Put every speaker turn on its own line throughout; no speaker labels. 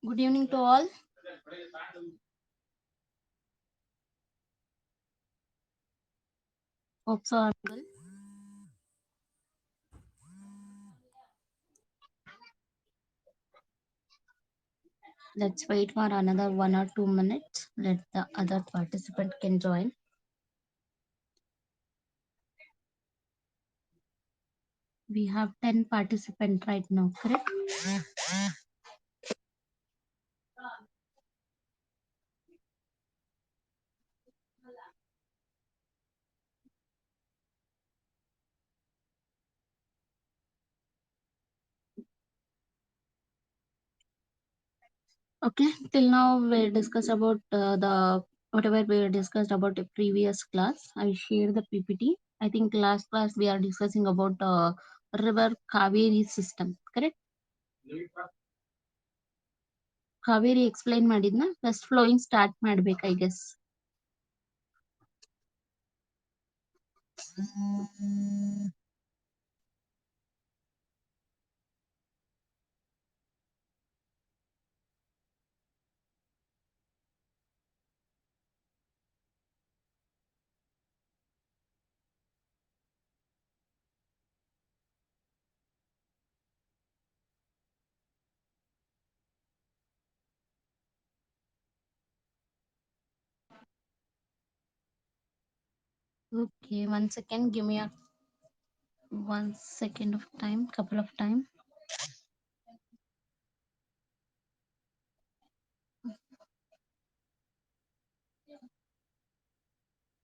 Good evening to all. Hope so are well. Let's wait for another 1 or 2 minutes. Let the other participant can join. We have 10 participants right now, correct? Okay, till now we discussed about the whatever we discussed about the previous class. I share the PPT. I think last class we are discussing about river Kaveri system, correct? Kaveri explain ಮಾಡಿದ್ನ first flowing start ಮಾಡ್ಬೇಕು I guess. Okay, 1 second. Give me a 1 second of time, couple of time.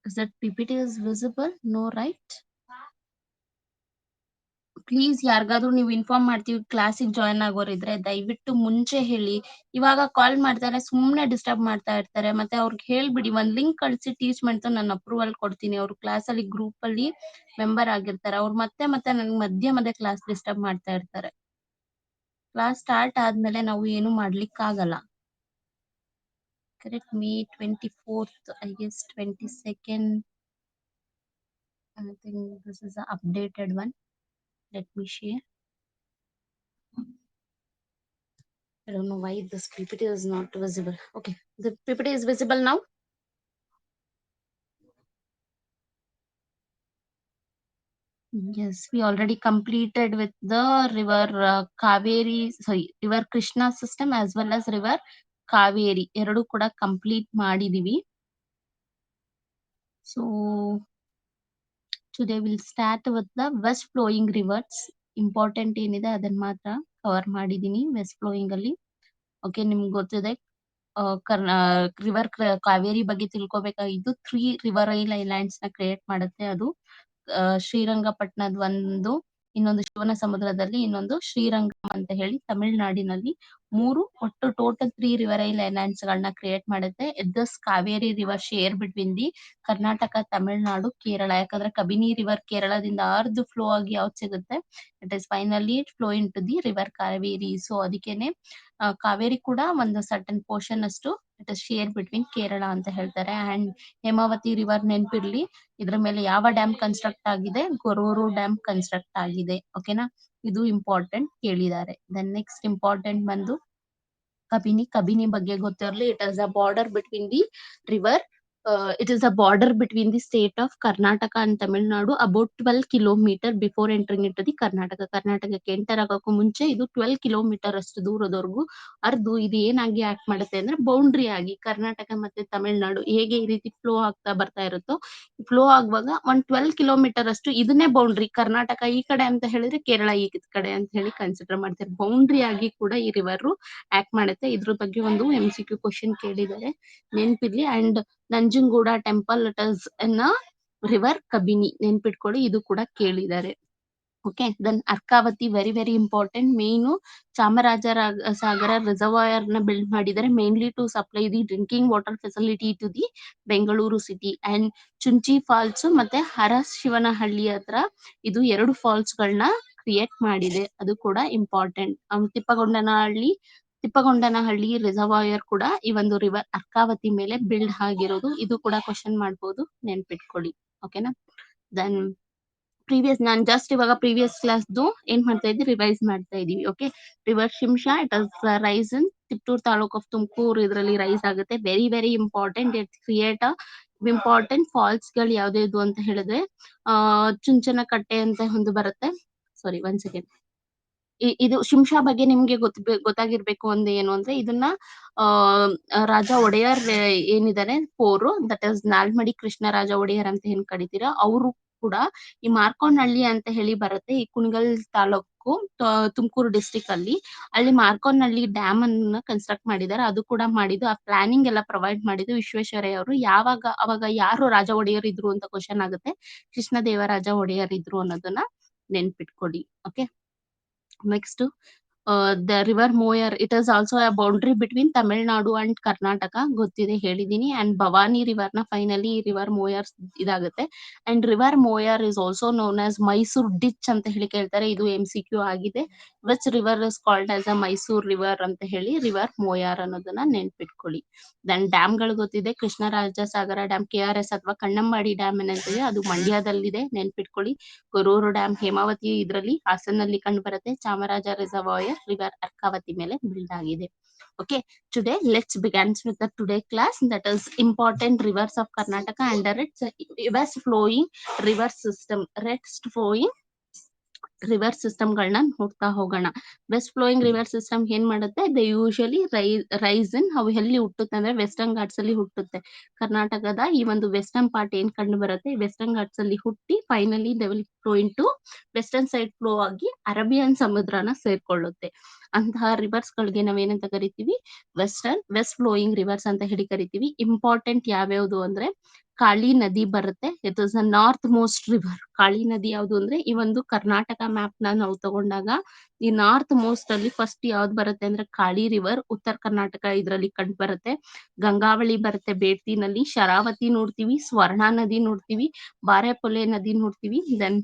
Is that PPT is visible? No, right? Please ಯಾರಿಗಾದ್ರೂ ನೀವು inform ಮಾಡ್ತೀವಿ ಕ್ಲಾಸಿಗೆ join ಆಗೋರಿದ್ರೆ ದಯವಿಟ್ಟು ಮುಂಚೆ ಹೇಳಿ. ಇವಾಗ ಕಾಲ್ ಮಾಡ್ತಾರೆ ಸುಮ್ನೆ ಡಿಸ್ಟರ್ಬ್ ಮಾಡ್ತಾ ಇರ್ತಾರೆ. ಮತ್ತೆ ಅವ್ರಿಗೆ ಹೇಳ್ಬಿಡಿ ಒಂದ್ ಲಿಂಕ್ ಕಳ್ಸಿ ಟೀಚ್ ಮಾಡ್ತಾ ನಾನು ಅಪ್ರೂವಲ್ ಕೊಡ್ತೀನಿ. ಅವ್ರು ಕ್ಲಾಸ್ ಅಲ್ಲಿ ಗ್ರೂಪ್ ಅಲ್ಲಿ ಮೆಂಬರ್ ಆಗಿರ್ತಾರೆ. ಅವ್ರು ಮತ್ತೆ ನನ್ಗೆ ಮಧ್ಯೆ ಕ್ಲಾಸ್ ಡಿಸ್ಟರ್ಬ್ ಮಾಡ್ತಾ ಇರ್ತಾರೆ. ಕ್ಲಾಸ್ ಸ್ಟಾರ್ಟ್ ಆದ್ಮೇಲೆ ನಾವು ಏನು ಮಾಡ್ಲಿಕ್ಕೆ ಆಗಲ್ಲ. Correct me 24th, I guess 22nd. I think this is the updated one. Let me share. I don't know why this PPT is not visible. Okay, the PPT is visible now. Yes, we already completed with the river Kaveri, sorry, river Krishna system as well as river Kaveri. ಎರಡು ಕೂಡ complete ಮಾಡಿದೀವಿ. So today we'll start with the west flowing rivers. Important ಏನಿದೆ ಅದನ್ನ ಮಾತ್ರ cover ಮಾಡಿದೀನಿ West flowing ಅಲ್ಲಿ. Okay, ನಿಮ್ಗೆ ಗೊತ್ತಿದೆ ರಿವರ್ ಕಾವೇರಿ ಬಗ್ಗೆ ತಿಳ್ಕೊಬೇಕಾಗಿದ್ದು 3 ರಿವರೈಲ್ ಐಲ್ಯಾಂಡ್ಸ್ ನ ಕ್ರಿಯೇಟ್ ಮಾಡುತ್ತೆ. ಅದು ಶ್ರೀರಂಗಪಟ್ಟಣದ ಒಂದು, ಇನ್ನೊಂದು ಶಿವನ ಸಮುದ್ರದಲ್ಲಿ, ಇನ್ನೊಂದು ಶ್ರೀರಂಗಂ ಅಂತ ಹೇಳಿ ತಮಿಳುನಾಡಿನಲ್ಲಿ 3 ಒಟ್ಟು ಟೋಟಲ್ 3 ರಿವರೈಲ್ ಐಲ್ಯಾಂಡ್ಸ್ ಗಳನ್ನ ಕ್ರಿಯೇಟ್ ಮಾಡುತ್ತೆ. This Kaveri river share between the Karnataka, Tamil Nadu, Kerala. ಯಾಕಂದ್ರೆ ಕಬಿನಿ ರಿವರ್ ಕೇರಳದಿಂದ ಅರ್ಧ ಫ್ಲೋ ಆಗಿ ಯಾವ್ದು ಸಿಗುತ್ತೆ, it is finally flow into the river Kaveri. So ಅದಕ್ಕೇನೆ ಕಾವೇರಿ ಕೂಡ ಒಂದು ಸರ್ಟನ್ ಪೋರ್ಷನ್ ಅಷ್ಟು it is share between Kerala ಅಂತ ಹೇಳ್ತಾರೆ. ಅಂಡ್ ಹೇಮಾವತಿ ರಿವರ್ ನೆನ್ಪಿರ್ಲಿ, ಇದ್ರ ಮೇಲೆ ಯಾವ ಡ್ಯಾಮ್ ಕನ್ಸ್ಟ್ರಕ್ಟ್ ಆಗಿದೆ, ಗೊರೂರು ಡ್ಯಾಮ್ ಕನ್ಸ್ಟ್ರಕ್ಟ್ ಆಗಿದೆ. ಓಕೆನಾ, ಇದು ಇಂಪಾರ್ಟೆಂಟ್ ಕೇಳಿದ್ದಾರೆ. ದೆನ್ ನೆಕ್ಸ್ಟ್ ಇಂಪಾರ್ಟೆಂಟ್ ಬಂದು ಕಬಿನಿ ಬಗ್ಗೆ ಗೊತ್ತಿರಲಿ. It is a border between the river, it is a border between the state of Karnataka and Tamil Nadu about 12 kilometer before entering into the Karnataka. ಕರ್ನಾಟಕಕ್ಕೆ enter ಆಗೋಕ್ಕೂ ಮುಂಚೆ ಇದು 12 kilometre ಅಷ್ಟು ದೂರದವರೆಗೂ ಅರ್ದು ಇದು ಏನಾಗಿ act ಮಾಡುತ್ತೆ ಅಂದ್ರೆ ಬೌಂಡ್ರಿ ಆಗಿ ಕರ್ನಾಟಕ ಮತ್ತೆ ತಮಿಳುನಾಡು ಹೇಗೆ ಈ ರೀತಿ ಫ್ಲೋ ಆಗ್ತಾ ಬರ್ತಾ ಇರುತ್ತೋ, ಫ್ಲೋ ಆಗುವಾಗ 12 ಕಿಲೋಮೀಟರ್ ಅಷ್ಟು ಇದನ್ನೇ ಬೌಂಡ್ರಿ, ಕರ್ನಾಟಕ ಈ ಕಡೆ ಅಂತ ಹೇಳಿದ್ರೆ ಕೇರಳ ಈ ಕಡೆ ಅಂತ ಹೇಳಿ ಕನ್ಸಿಡರ್ ಮಾಡ್ತಾರೆ. ಬೌಂಡ್ರಿ ಆಗಿ ಕೂಡ ಈ ರಿವರ್ ಆಕ್ಟ್ ಮಾಡುತ್ತೆ. ಇದ್ರ ಬಗ್ಗೆ ಒಂದು MCQ ಕ್ವಶನ್ ಕೇಳಿದ್ದಾರೆ, ನೆನ್ಪಿರ್ಲಿ. And Nanjangud temple it is in river Kabini, ನೆನ್ಪಿಟ್ಕೊಳ್ಳಿ, ಇದು ಕೂಡ ಕೇಳಿದ್ದಾರೆ. Okay, then Arkavathi very very important. Main Chamaraja Sagara reservoir ನ ಬಿಲ್ಡ್ ಮಾಡಿದ್ದಾರೆ mainly to supply the drinking water facility to the Bengaluru city. And Chunchi falls ಮತ್ತೆ ಶಿವನಹಳ್ಳಿ ಹತ್ರ ಇದು 2 ಫಾಲ್ಸ್ ಗಳನ್ನ ಕ್ರಿಯೇಟ್ ಮಾಡಿದೆ, ಅದು ಕೂಡ ಇಂಪಾರ್ಟೆಂಟ್. ತಿಪ್ಪಗೊಂಡನಹಳ್ಳಿ ರಿಸರ್ವಾಯರ್ ಕೂಡ ಈ ಒಂದು ರಿವರ್ ಅರ್ಕಾವತಿ ಮೇಲೆ ಬಿಲ್ಡ್ ಆಗಿರೋದು, ಇದು ಕೂಡ ಕ್ವಶನ್ ಮಾಡ್ಬೋದು, ನೆನ್ಪಿಟ್ಕೊಳ್ಳಿ. ಓಕೆನಾ, ದೆನ್ ಪ್ರೀವಿಯಸ್ ನಾನ್ ಜಸ್ಟ್ ಇವಾಗ ಪ್ರೀವಿಯಸ್ ಕ್ಲಾಸ್ದು ಏನ್ ಮಾಡ್ತಾ ಇದ್ವಿ, ರಿವೈಸ್ ಮಾಡ್ತಾ ಇದೀವಿ. Okay, river Shimsha it is rise in Tiptur taluk of Tumakuru ಇದರಲ್ಲಿ ರೈಸ್ ಆಗುತ್ತೆ. Very very important. It create a important falls ಗಳು ಯಾವ್ದು ಅಂತ ಹೇಳಿದ್ರೆ ಚುಂಚನಕಟ್ಟೆ ಅಂತ ಒಂದು ಬರುತ್ತೆ. Sorry, 1 second. ಇದು ಶಿಂಷಾ ಬಗ್ಗೆ ನಿಮ್ಗೆ ಗೊತ್ತಾಗಿರ್ಬೇಕು ಒಂದು ಏನು ಅಂದ್ರೆ ಇದನ್ನ ಆ ರಾಜ ಒಡೆಯರ್ ಏನಿದಾರೆ ಪೋರು, ದಟ್ ಇಸ್ ನಾಲ್ಮಡಿ ಕೃಷ್ಣರಾಜ ಒಡೆಯರ್ ಅಂತ ಏನ್ ಕರಿತೀರಾ, ಅವರು ಕೂಡ ಈ ಮಾರ್ಕೋನಹಳ್ಳಿ ಅಂತ ಹೇಳಿ ಬರುತ್ತೆ ಈ ಕುಣಗಲ್ ತಾಲೂಕು ತುಮಕೂರು ಡಿಸ್ಟಿಕ್ ಅಲ್ಲಿ. ಅಲ್ಲಿ ಮಾರ್ಕೋನಹಳ್ಳಿ ಡ್ಯಾಮ್ ಅನ್ನ ಕನ್ಸ್ಟ್ರಕ್ಟ್ ಮಾಡಿದ್ದಾರೆ. ಅದು ಕೂಡ ಮಾಡಿದ್ದು ಆ ಪ್ಲಾನಿಂಗ್ ಎಲ್ಲ ಪ್ರೊವೈಡ್ ಮಾಡಿದ್ದು ವಿಶ್ವೇಶ್ವರಯ್ಯ ಅವರು. ಅವಾಗ ಯಾರು ರಾಜ ಒಡೆಯರ್ ಇದ್ರು ಅಂತ ಕ್ವಶನ್ ಆಗುತ್ತೆ. ಕೃಷ್ಣದೇವರಾಜ ಒಡೆಯರ್ ಇದ್ರು ಅನ್ನೋದನ್ನ ನೆನ್ಪಿಟ್ಕೊಡಿ. Okay, next the river Moyar. It is also a boundary between Tamil Nadu and Karnataka, ಗೊತ್ತಿದೆ ಹೇಳಿದೀನಿ. ಅಂಡ್ ಭವಾನಿ ರಿವರ್ ನ ಫೈನಲಿ ರಿವರ್ ಮೋಯರ್ ಇದಾಗುತ್ತೆ. And river Moyar is also known as Mysore ditch ಅಂತ ಹೇಳಿ ಕೇಳ್ತಾರೆ. ಇದು MCQ ಆಗಿದೆ. Which river is called as a Mysore river ಅಂತ ಹೇಳಿ ರಿವರ್ ಮೋಯರ್ ಅನ್ನೋದನ್ನ ನೆನ್ಪಿಟ್ಕೊಳ್ಳಿ. ದೆನ್ ಡ್ಯಾಮ್ ಗಳು ಗೊತ್ತಿದೆ. ಕೃಷ್ಣರಾಜ ಸಾಗರ ಡ್ಯಾಮ್, KRS ಅಥವಾ ಕಣ್ಣಂಬಾಡಿ ಡ್ಯಾಮ್ ಏನಂತೀವಿ ಅದು ಮಂಡ್ಯದಲ್ಲಿದೆ, ನೆನ್ಪಿಟ್ಕೊಳ್ಳಿ. ಗೊರೂರು ಡ್ಯಾಮ್ ಹೇಮಾವತಿ ಇದರಲ್ಲಿ ಹಾಸನಲ್ಲಿ ಕಂಡು ಬರುತ್ತೆ. ಚಾಮರಾಜ ರಿಸರ್ವಾಯರ್ ರಿವರ್ ಅರ್ಕಾವತಿ ಮೇಲೆ ಬಿಲ್ಡ್ ಆಗಿದೆ. Okay, today let's begin with the today class, that is important rivers of Karnataka under its west flowing river system. West flowing river system ಗಳನ್ನ ನೋಡ್ತಾ ಹೋಗೋಣ. ವೆಸ್ಟ್ ಫ್ಲೋಯಿಂಗ್ ರಿವರ್ ಸಿಸ್ಟಮ್ ಏನ್ ಮಾಡುತ್ತೆ, they usually rice ಇನ್, ಅವು ಎಲ್ಲಿ ಹುಟ್ಟುತ್ತೆ ಅಂದ್ರೆ western Ghats ಅಲ್ಲಿ ಹುಟ್ಟುತ್ತೆ. ಕರ್ನಾಟಕದ ಈ ಒಂದು ವೆಸ್ಟರ್ನ್ ಪಾರ್ಟ್ ಏನ್ ಕಂಡು ಬರುತ್ತೆ, ವೆಸ್ಟರ್ನ್ ಘಾಟ್ಸ್ ಅಲ್ಲಿ ಹುಟ್ಟಿ finally they will flow into western side flow ಆಗಿ ಅರೇಬಿಯನ್ ಸಮುದ್ರನ ಸೇರ್ಕೊಳ್ಳುತ್ತೆ. ಅಂತಹ ರಿವರ್ಸ್ ಗಳಿಗೆ ನಾವೇನಂತ ಕರಿತೀವಿ, ವೆಸ್ಟ್ ಫ್ಲೋಯಿಂಗ್ ರಿವರ್ಸ್ ಅಂತ ಹೇಳಿ ಕರಿತೀವಿ. ಇಂಪಾರ್ಟೆಂಟ್ ಯಾವ್ಯಾವ್ದು ಅಂದ್ರೆ ಕಾಳಿ ನದಿ ಬರುತ್ತೆ. It is a north most river. Kali ನದಿ ಯಾವ್ದು ಅಂದ್ರೆ ಈ ಒಂದು ಕರ್ನಾಟಕ ಮ್ಯಾಪ್ ನ ನಾವು ತಗೊಂಡಾಗ ಈ ನಾರ್ತ್ ಮೋಸ್ಟ್ ಅಲ್ಲಿ ಫಸ್ಟ್ ಯಾವ್ದು ಬರುತ್ತೆ ಅಂದ್ರೆ ಕಾಳಿ ರಿವರ್, ಉತ್ತರ ಕರ್ನಾಟಕ ಇದ್ರಲ್ಲಿ ಕಂಡು ಬರುತ್ತೆ. ಗಂಗಾವಳಿ ಬರುತ್ತೆ ಬೇಡ್ತಿನಲ್ಲಿ, ಶರಾವತಿ ನೋಡ್ತೀವಿ, ಸ್ವರ್ಣಾ ನದಿ ನೋಡ್ತೀವಿ, ಬಾರೆಪೊಲೆ ನದಿ ನೋಡ್ತೀವಿ. ದೆನ್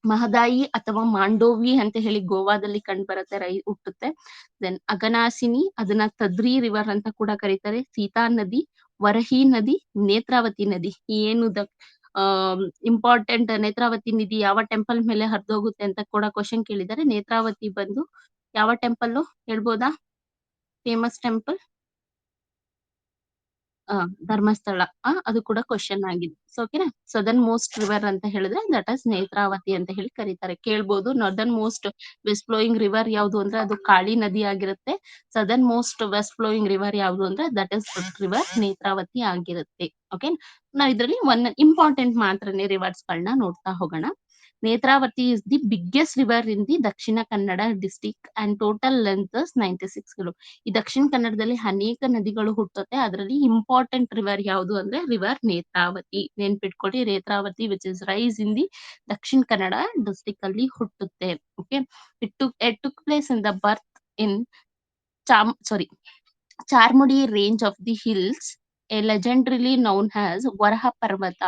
ಮಹದಾಯಿ ಅಥವಾ ಮಾಂಡೋವಿ ಅಂತ ಹೇಳಿ ಗೋವಾದಲ್ಲಿ ಕಂಡು ಬರುತ್ತೆ, ಹುಟ್ಟುತ್ತೆ. ದೆನ್ ಅಗನಾಸಿನಿ, ಅದನ್ನ ತದ್ರಿ ರಿವರ್ ಅಂತ ಕೂಡ ಕರೀತಾರೆ. ಸೀತಾ ನದಿ, ವರಹಿ ನದಿ, ನೇತ್ರಾವತಿ ನದಿ. ಏನು ಇಂಪಾರ್ಟೆಂಟ್ ನೇತ್ರಾವತಿ ನದಿ ಯಾವ ಟೆಂಪಲ್ ಮೇಲೆ ಹರಿದೋಗುತ್ತೆ ಅಂತ ಕೂಡ ಕ್ವಶನ್ ಕೇಳಿದ್ದಾರೆ. ನೇತ್ರಾವತಿ ಬಂದು ಯಾವ ಟೆಂಪಲ್ ಹೇಳ್ಬೋದಾ, ಫೇಮಸ್ ಟೆಂಪಲ್? ಧರ್ಮಸ್ಥಳ. ಅದು ಕೂಡ ಕ್ವಶನ್ ಆಗಿದೆ. ಸೊ ಓಕೆನಾ, ಸದರ್ನ್ ಮೋಸ್ಟ್ ರಿವರ್ ಅಂತ ಹೇಳಿದ್ರೆ ದಟ್ ಇಸ್ ನೇತ್ರಾವತಿ ಅಂತ ಹೇಳಿ ಕರೀತಾರೆ. ಕೇಳ್ಬೋದು. Northernmost west flowing river ಯಾವ್ದು ಅಂದ್ರೆ ಅದು ಕಾಳಿ ನದಿ ಆಗಿರುತ್ತೆ. Southernmost west flowing river ಯಾವ್ದು ಅಂದ್ರೆ ದಟ್ ಇಸ್ ರಿವರ್ ನೇತ್ರಾವತಿ ಆಗಿರುತ್ತೆ. ಓಕೆ, ನಾವ್ ಇದ್ರಲ್ಲಿ ಒನ್ ಇಂಪಾರ್ಟೆಂಟ್ ಮಾತ್ರನೇ ರಿವರ್ಸ್ ಗಳನ್ನ ನೋಡ್ತಾ ಹೋಗೋಣ. Netravati is the biggest river in the Dakshina Kannada district and total length is 96 kilo. ಈ ದಕ್ಷಿಣ ಕನ್ನಡದಲ್ಲಿ ಅನೇಕ ನದಿಗಳು ಹುಟ್ಟುತ್ತೆ. ಅದರಲ್ಲಿ ಇಂಪಾರ್ಟೆಂಟ್ ರಿವರ್ ಯಾವುದು ಅಂದ್ರೆ ರಿವರ್ ನೇತ್ರಾವತಿ. ನೆನ್ಪಿಟ್ಕೊಳ್ಳಿ, Netravati which is rise in the Dakshina Kannada district ಅಲ್ಲಿ ಹುಟ್ಟುತ್ತೆ. Okay, it took place in the birth in Charmudi range of the hills, a legendarily known has Varaha Parvata.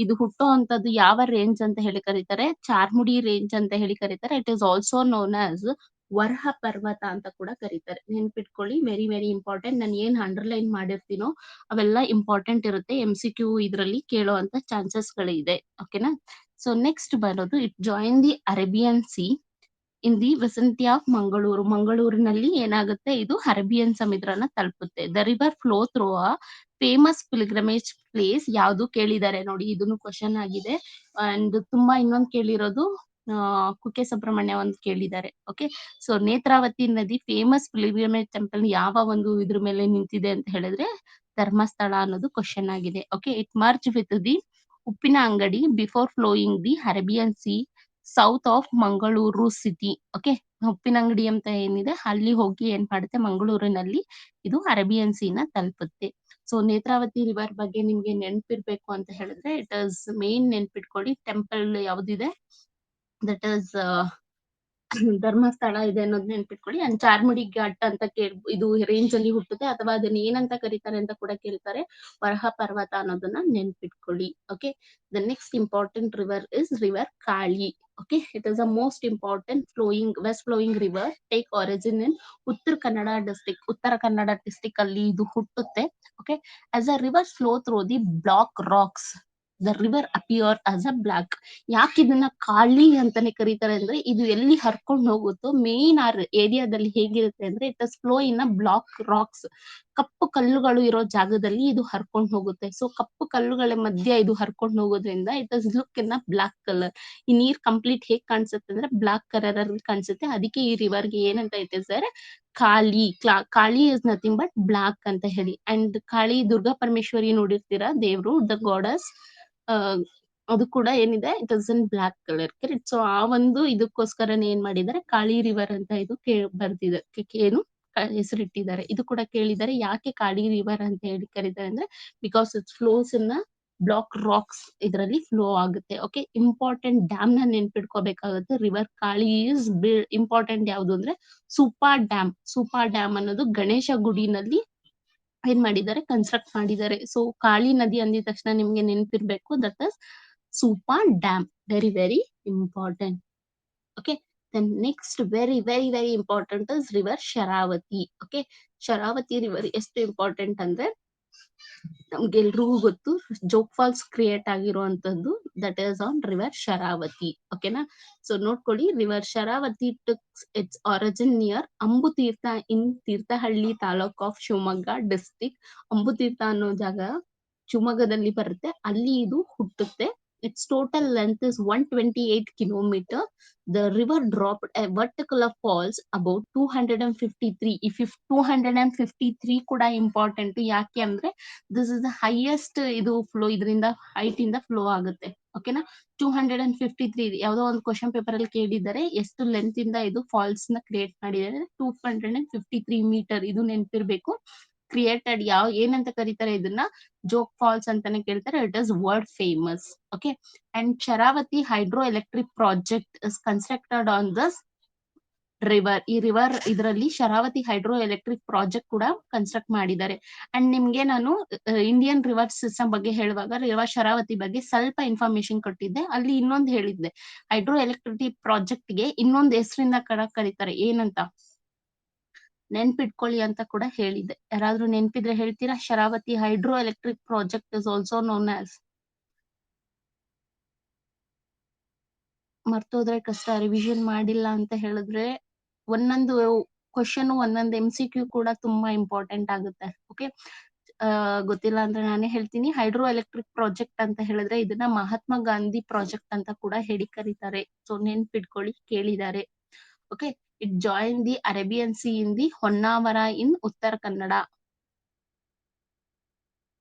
ಇದು ಹುಟ್ಟೋ ಅಂತದ್ದು ಯಾವ ರೇಂಜ್ ಅಂತ ಹೇಳಿ ಕರೀತಾರೆ, ಚಾರ್ಮುಡಿ ರೇಂಜ್ ಅಂತ ಹೇಳಿ ಕರೀತಾರೆ. It is also known as Varaha Parvata ಅಂತ ಕೂಡ ಕರೀತಾರೆ. ನೆನ್ಪಿಟ್ಕೊಳ್ಳಿ, ವೆರಿ ವೆರಿ ಇಂಪಾರ್ಟೆಂಟ್. ನಾನು ಏನ್ ಅಂಡರ್ಲೈನ್ ಮಾಡಿರ್ತೀನೋ ಅವೆಲ್ಲ ಇಂಪಾರ್ಟೆಂಟ್ ಇರುತ್ತೆ. MCQ ಇದರಲ್ಲಿ ಕೇಳೋ ಅಂತ ಚಾನ್ಸಸ್ ಗಳಿದೆ. ಓಕೆನಾ. ಸೊ ನೆಕ್ಸ್ಟ್ ಬರೋದು, it join the Arabian sea in the vicinity of Mangaluru. ಮಂಗಳೂರಿನಲ್ಲಿ ಏನಾಗುತ್ತೆ, ಇದು ಅರೇಬಿಯನ್ ಸಮುದ್ರನ ತಲುಪುತ್ತೆ. The river flow through a famous pilgrimage place. ಯಾವ್ದು ಕೇಳಿದ್ದಾರೆ ನೋಡಿ, ಇದನ್ನು ಕ್ವಶನ್ ಆಗಿದೆ. ಅಂಡ್ ತುಂಬಾ ಇನ್ನೊಂದು ಕೇಳಿರೋದು ಕುಕ್ಕೆ ಸುಬ್ರಹ್ಮಣ್ಯ ಒಂದು ಕೇಳಿದ್ದಾರೆ. ಓಕೆ, ಸೊ ನೇತ್ರಾವತಿ ನದಿ ಫೇಮಸ್ ಪಿಲ್ಗ್ರಿಮೇಜ್ ಟೆಂಪಲ್ ಯಾವ ಒಂದು ಇದ್ರ ಮೇಲೆ ನಿಂತಿದೆ ಅಂತ ಹೇಳಿದ್ರೆ ಧರ್ಮಸ್ಥಳ ಅನ್ನೋದು ಕ್ವಶನ್ ಆಗಿದೆ. Okay, it merge with the Uppinangadi before flowing the Arabian sea south of Mangaluru city. Okay, Uppinangadi ಅಂತ ಏನಿದೆ ಅಲ್ಲಿ ಹೋಗಿ ಏನ್ ಮಾಡುತ್ತೆ, ಮಂಗಳೂರಿನಲ್ಲಿ ಇದು ಅರೇಬಿಯನ್ ಸೀ ನ ತಲುಪುತ್ತೆ. ಸೊ ನೇತ್ರಾವತಿ ರಿವರ್ ಬಗ್ಗೆ ನಿಮ್ಗೆ ನೆನ್ಪಿರ್ಬೇಕು ಅಂತ ಹೇಳಿದ್ರೆ ಇಟ್ ಇಸ್ ಮೇನ್ ನೆನ್ಪಿಟ್ಕೊಳ್ಳಿ. ಟೆಂಪಲ್ ಯಾವ್ದಿದೆ, ದಟ್ ಇಸ್ ಧರ್ಮಸ್ಥಳ ಇದೆ ಅನ್ನೋದು ನೆನ್ಪಿಟ್ಕೊಳ್ಳಿ. ಅಂಡ್ ಚಾರ್ಮುಡಿ ಘಾಟ್ ಅಂತ ಇದು ರೇಂಜ್ ಅಲ್ಲಿ ಹುಟ್ಟುತ್ತೆ, ಅಥವಾ ಅದನ್ನ ಏನಂತ ಕರೀತಾರೆ ಅಂತ ಕೂಡ ಕೇಳ್ತಾರೆ. ವರಹ ಪರ್ವತ ಅನ್ನೋದನ್ನ ನೆನ್ಪಿಟ್ಕೊಳ್ಳಿ. Okay, the next important river is river Kali. Okay, it is the most important west flowing river, take origin in Uttar Kannada district. Uttara Kannada district ಅಲ್ಲಿ ಇದು ಹುಟ್ಟುತ್ತೆ. Okay, as a river flow through the block rocks. The river appear as a block. ಯಾಕೆ ಇದನ್ನ ಕಾಳಿ ಅಂತಾನೆ ಕರೀತಾರೆ ಅಂದ್ರೆ ಇದು ಎಲ್ಲಿ ಹರ್ಕೊಂಡು ಹೋಗುತ್ತೋ ಮೇನ್ ಏರಿಯಾದಲ್ಲಿ ಹೇಗಿರುತ್ತೆ ಅಂದ್ರೆ it is flow in a black rocks. ಕಪ್ಪು ಕಲ್ಲುಗಳು ಇರೋ ಜಾಗದಲ್ಲಿ ಇದು ಹರ್ಕೊಂಡು ಹೋಗುತ್ತೆ. ಸೊ ಕಪ್ಪು ಕಲ್ಲುಗಳ ಮಧ್ಯೆ ಇದು ಹರ್ಕೊಂಡು ಹೋಗೋದ್ರಿಂದ it is look in a black colour. ಈ ನೀರ್ ಕಂಪ್ಲೀಟ್ ಹೇಗ್ ಕಾಣಿಸುತ್ತೆ ಅಂದ್ರೆ ಬ್ಲಾಕ್ ಕಲರ್ ಅಲ್ಲಿ ಕಾಣಿಸುತ್ತೆ. ಅದಕ್ಕೆ ಈ ರಿವರ್ಗೆ ಏನಂತ ಐತೆ sir, Kali. Kali is nothing but black ಅಂತ ಹೇಳಿ. ಅಂಡ್ ಕಾಳಿ ದುರ್ಗಾ ಪರಮೇಶ್ವರಿ ನೋಡಿರ್ತೀರಾ ದೇವ್ರು, ದ ಗಾಡಸ್. ಅದು ಕೂಡ ಏನಿದೆ it is in black colour. Correct. So ಆ ಒಂದು ಇದಕ್ಕೋಸ್ಕರನೇ ಏನ್ ಮಾಡಿದ್ದಾರೆ ಕಾಳಿ ರಿವರ್ ಅಂತ ಇದು ಬರ್ದಿದೆ. ಏನು ಹೆಸರಿಟ್ಟಿದ್ದಾರೆ. ಇದು ಕೂಡ ಕೇಳಿದ್ದಾರೆ ಯಾಕೆ ಕಾಳಿ ರಿವರ್ ಅಂತ ಹೇಳಿ ಕರೀತಾರೆ ಅಂದ್ರೆ because it flows in black rocks ಇದರಲ್ಲಿ ಫ್ಲೋ ಆಗುತ್ತೆ. ಓಕೆ, ಇಂಪಾರ್ಟೆಂಟ್ ಡ್ಯಾಮ್ ನ ನೆನ್ಪಿಟ್ಕೋಬೇಕಾಗುತ್ತೆ. ರಿವರ್ ಕಾಳಿ ಇಸ್ ಇಂಪಾರ್ಟೆಂಟ್ ಯಾವುದು ಅಂದ್ರೆ ಸೂಪಾ ಡ್ಯಾಮ್. ಸೂಪಾ ಡ್ಯಾಮ್ ಅನ್ನೋದು ಗಣೇಶ ಗುಡಿನಲ್ಲಿ ಏನ್ ಮಾಡಿದ್ದಾರೆ ಕನ್ಸ್ಟ್ರಕ್ಟ್ ಮಾಡಿದ್ದಾರೆ. ಸೊ ಕಾಳಿ ನದಿ ಅಂದಿದ ತಕ್ಷಣ ನಿಮ್ಗೆ ನೆನಪಿರ್ಬೇಕು that is Supa dam. Very very important. Okay, then next very very very important is river Sharavati. Okay, Sharavati river ಎಷ್ಟು ಇಂಪಾರ್ಟೆಂಟ್ ಅಂದ್ರೆ ನಮ್ಗೆಲ್ರಿಗೂ ಗೊತ್ತು ಜೋಗ್ ಫಾಲ್ಸ್ ಕ್ರಿಯೇಟ್ ಆಗಿರುವಂತದ್ದು that is on river Sharavati. ಓಕೆನಾ. ಸೊ ನೋಡ್ಕೊಳ್ಳಿ, river Sharavati takes its origin near Ambutirtha in Thirthahalli taluk of Shivamogga district. Ambutirtha ಅನ್ನೋ ಜಾಗ ಶಿವಮೊಗ್ಗದಲ್ಲಿ ಬರುತ್ತೆ, ಅಲ್ಲಿ ಇದು ಹುಟ್ಟುತ್ತೆ. Its total length is 128 kilometre. The river dropped a vertical of falls about 253. If 253 ಕೂಡ ಇಂಪಾರ್ಟೆಂಟ್ ಯಾಕೆ ಅಂದ್ರೆ ದಿಸ್ ಇಸ್ ದ ಹೈಯೆಸ್ಟ್ ಇದು ಫ್ಲೋ, ಇದರಿಂದ ಹೈಟ್ ಇಂದ ಫ್ಲೋ ಆಗುತ್ತೆ. ಓಕೆನಾ. 253 ಯಾವ್ದೋ ಒಂದು ಕ್ವಶನ್ ಪೇಪರ್ ಅಲ್ಲಿ ಕೇಳಿದ್ದಾರೆ ಎಷ್ಟು ಲೆಂತ್ ಇಂದ ಇದು ಫಾಲ್ಸ್ ನ ಕ್ರಿಯೇಟ್ ಮಾಡಿದ್ದಾರೆ. 253 ಮೀಟರ್. ಇದು ನೆನ್ಪಿರ್ಬೇಕು. ಕ್ರಿಯೇಟೆಡ್ ಏನಂತ ಕರೀತಾರೆ ಇದನ್ನ, ಜೋಗ್ ಫಾಲ್ಸ್ ಅಂತಾನೆ ಕೇಳ್ತಾರೆ. It is world famous. Okay, and Sharavathi hydro electric project is constructed on this river. ಈ ರಿವರ್ ಇದರಲ್ಲಿ ಶರಾವತಿ ಹೈಡ್ರೋ ಎಲೆಕ್ಟ್ರಿಕ್ ಪ್ರಾಜೆಕ್ಟ್ ಕೂಡ ಕನ್ಸ್ಟ್ರಕ್ಟ್ ಮಾಡಿದ್ದಾರೆ. ಅಂಡ್ ನಿಮ್ಗೆ ನಾನು ಇಂಡಿಯನ್ ರಿವರ್ ಸಿಸ್ಟಮ್ ಬಗ್ಗೆ ಹೇಳುವಾಗ ರಿವರ್ ಶರಾವತಿ ಬಗ್ಗೆ ಸ್ವಲ್ಪ ಇನ್ಫಾರ್ಮೇಶನ್ ಕೊಟ್ಟಿದ್ದೆ. ಅಲ್ಲಿ ಇನ್ನೊಂದು ಹೇಳಿದ್ದೆ, ಹೈಡ್ರೋ ಎಲೆಕ್ಟ್ರಿಕ್ ಪ್ರಾಜೆಕ್ಟ್ ಗೆ ಇನ್ನೊಂದು ಹೆಸರಿಂದ ಕರೀತಾರೆ, ಏನಂತ ನೆನ್ಪಿಟ್ಕೊಳ್ಳಿ ಅಂತ ಕೂಡ ಹೇಳಿದ್ದೆ. ಯಾರಾದ್ರೂ ನೆನ್ಪಿದ್ರೆ ಹೇಳ್ತೀರಾ? Sharavati hydro electric project is also known as. ಮರ್ತೋದ್ರೆ ಕಷ್ಟ, ರಿವಿಷನ್ ಮಾಡಿಲ್ಲ ಅಂತ ಹೇಳಿದ್ರೆ ಒಂದೊಂದು ಕ್ವಶನ್ ಒಂದೊಂದು MCQ ಕೂಡ ತುಂಬಾ ಇಂಪಾರ್ಟೆಂಟ್ ಆಗುತ್ತೆ. ಓಕೆ, ಗೊತ್ತಿಲ್ಲ ಅಂದ್ರೆ ನಾನೇ ಹೇಳ್ತೀನಿ. ಹೈಡ್ರೋ ಎಲೆಕ್ಟ್ರಿಕ್ ಪ್ರಾಜೆಕ್ಟ್ ಅಂತ ಹೇಳಿದ್ರೆ ಇದನ್ನ ಮಹಾತ್ಮ ಗಾಂಧಿ ಪ್ರಾಜೆಕ್ಟ್ ಅಂತ ಕೂಡ ಹೇಳಿ ಕರೀತಾರೆ. ಸೊ ನೆನ್ಪಿಟ್ಕೊಳ್ಳಿ, ಕೇಳಿದ್ದಾರೆ. Okay, it join the Arabian sea in the Honnavar in Uttara Kannada.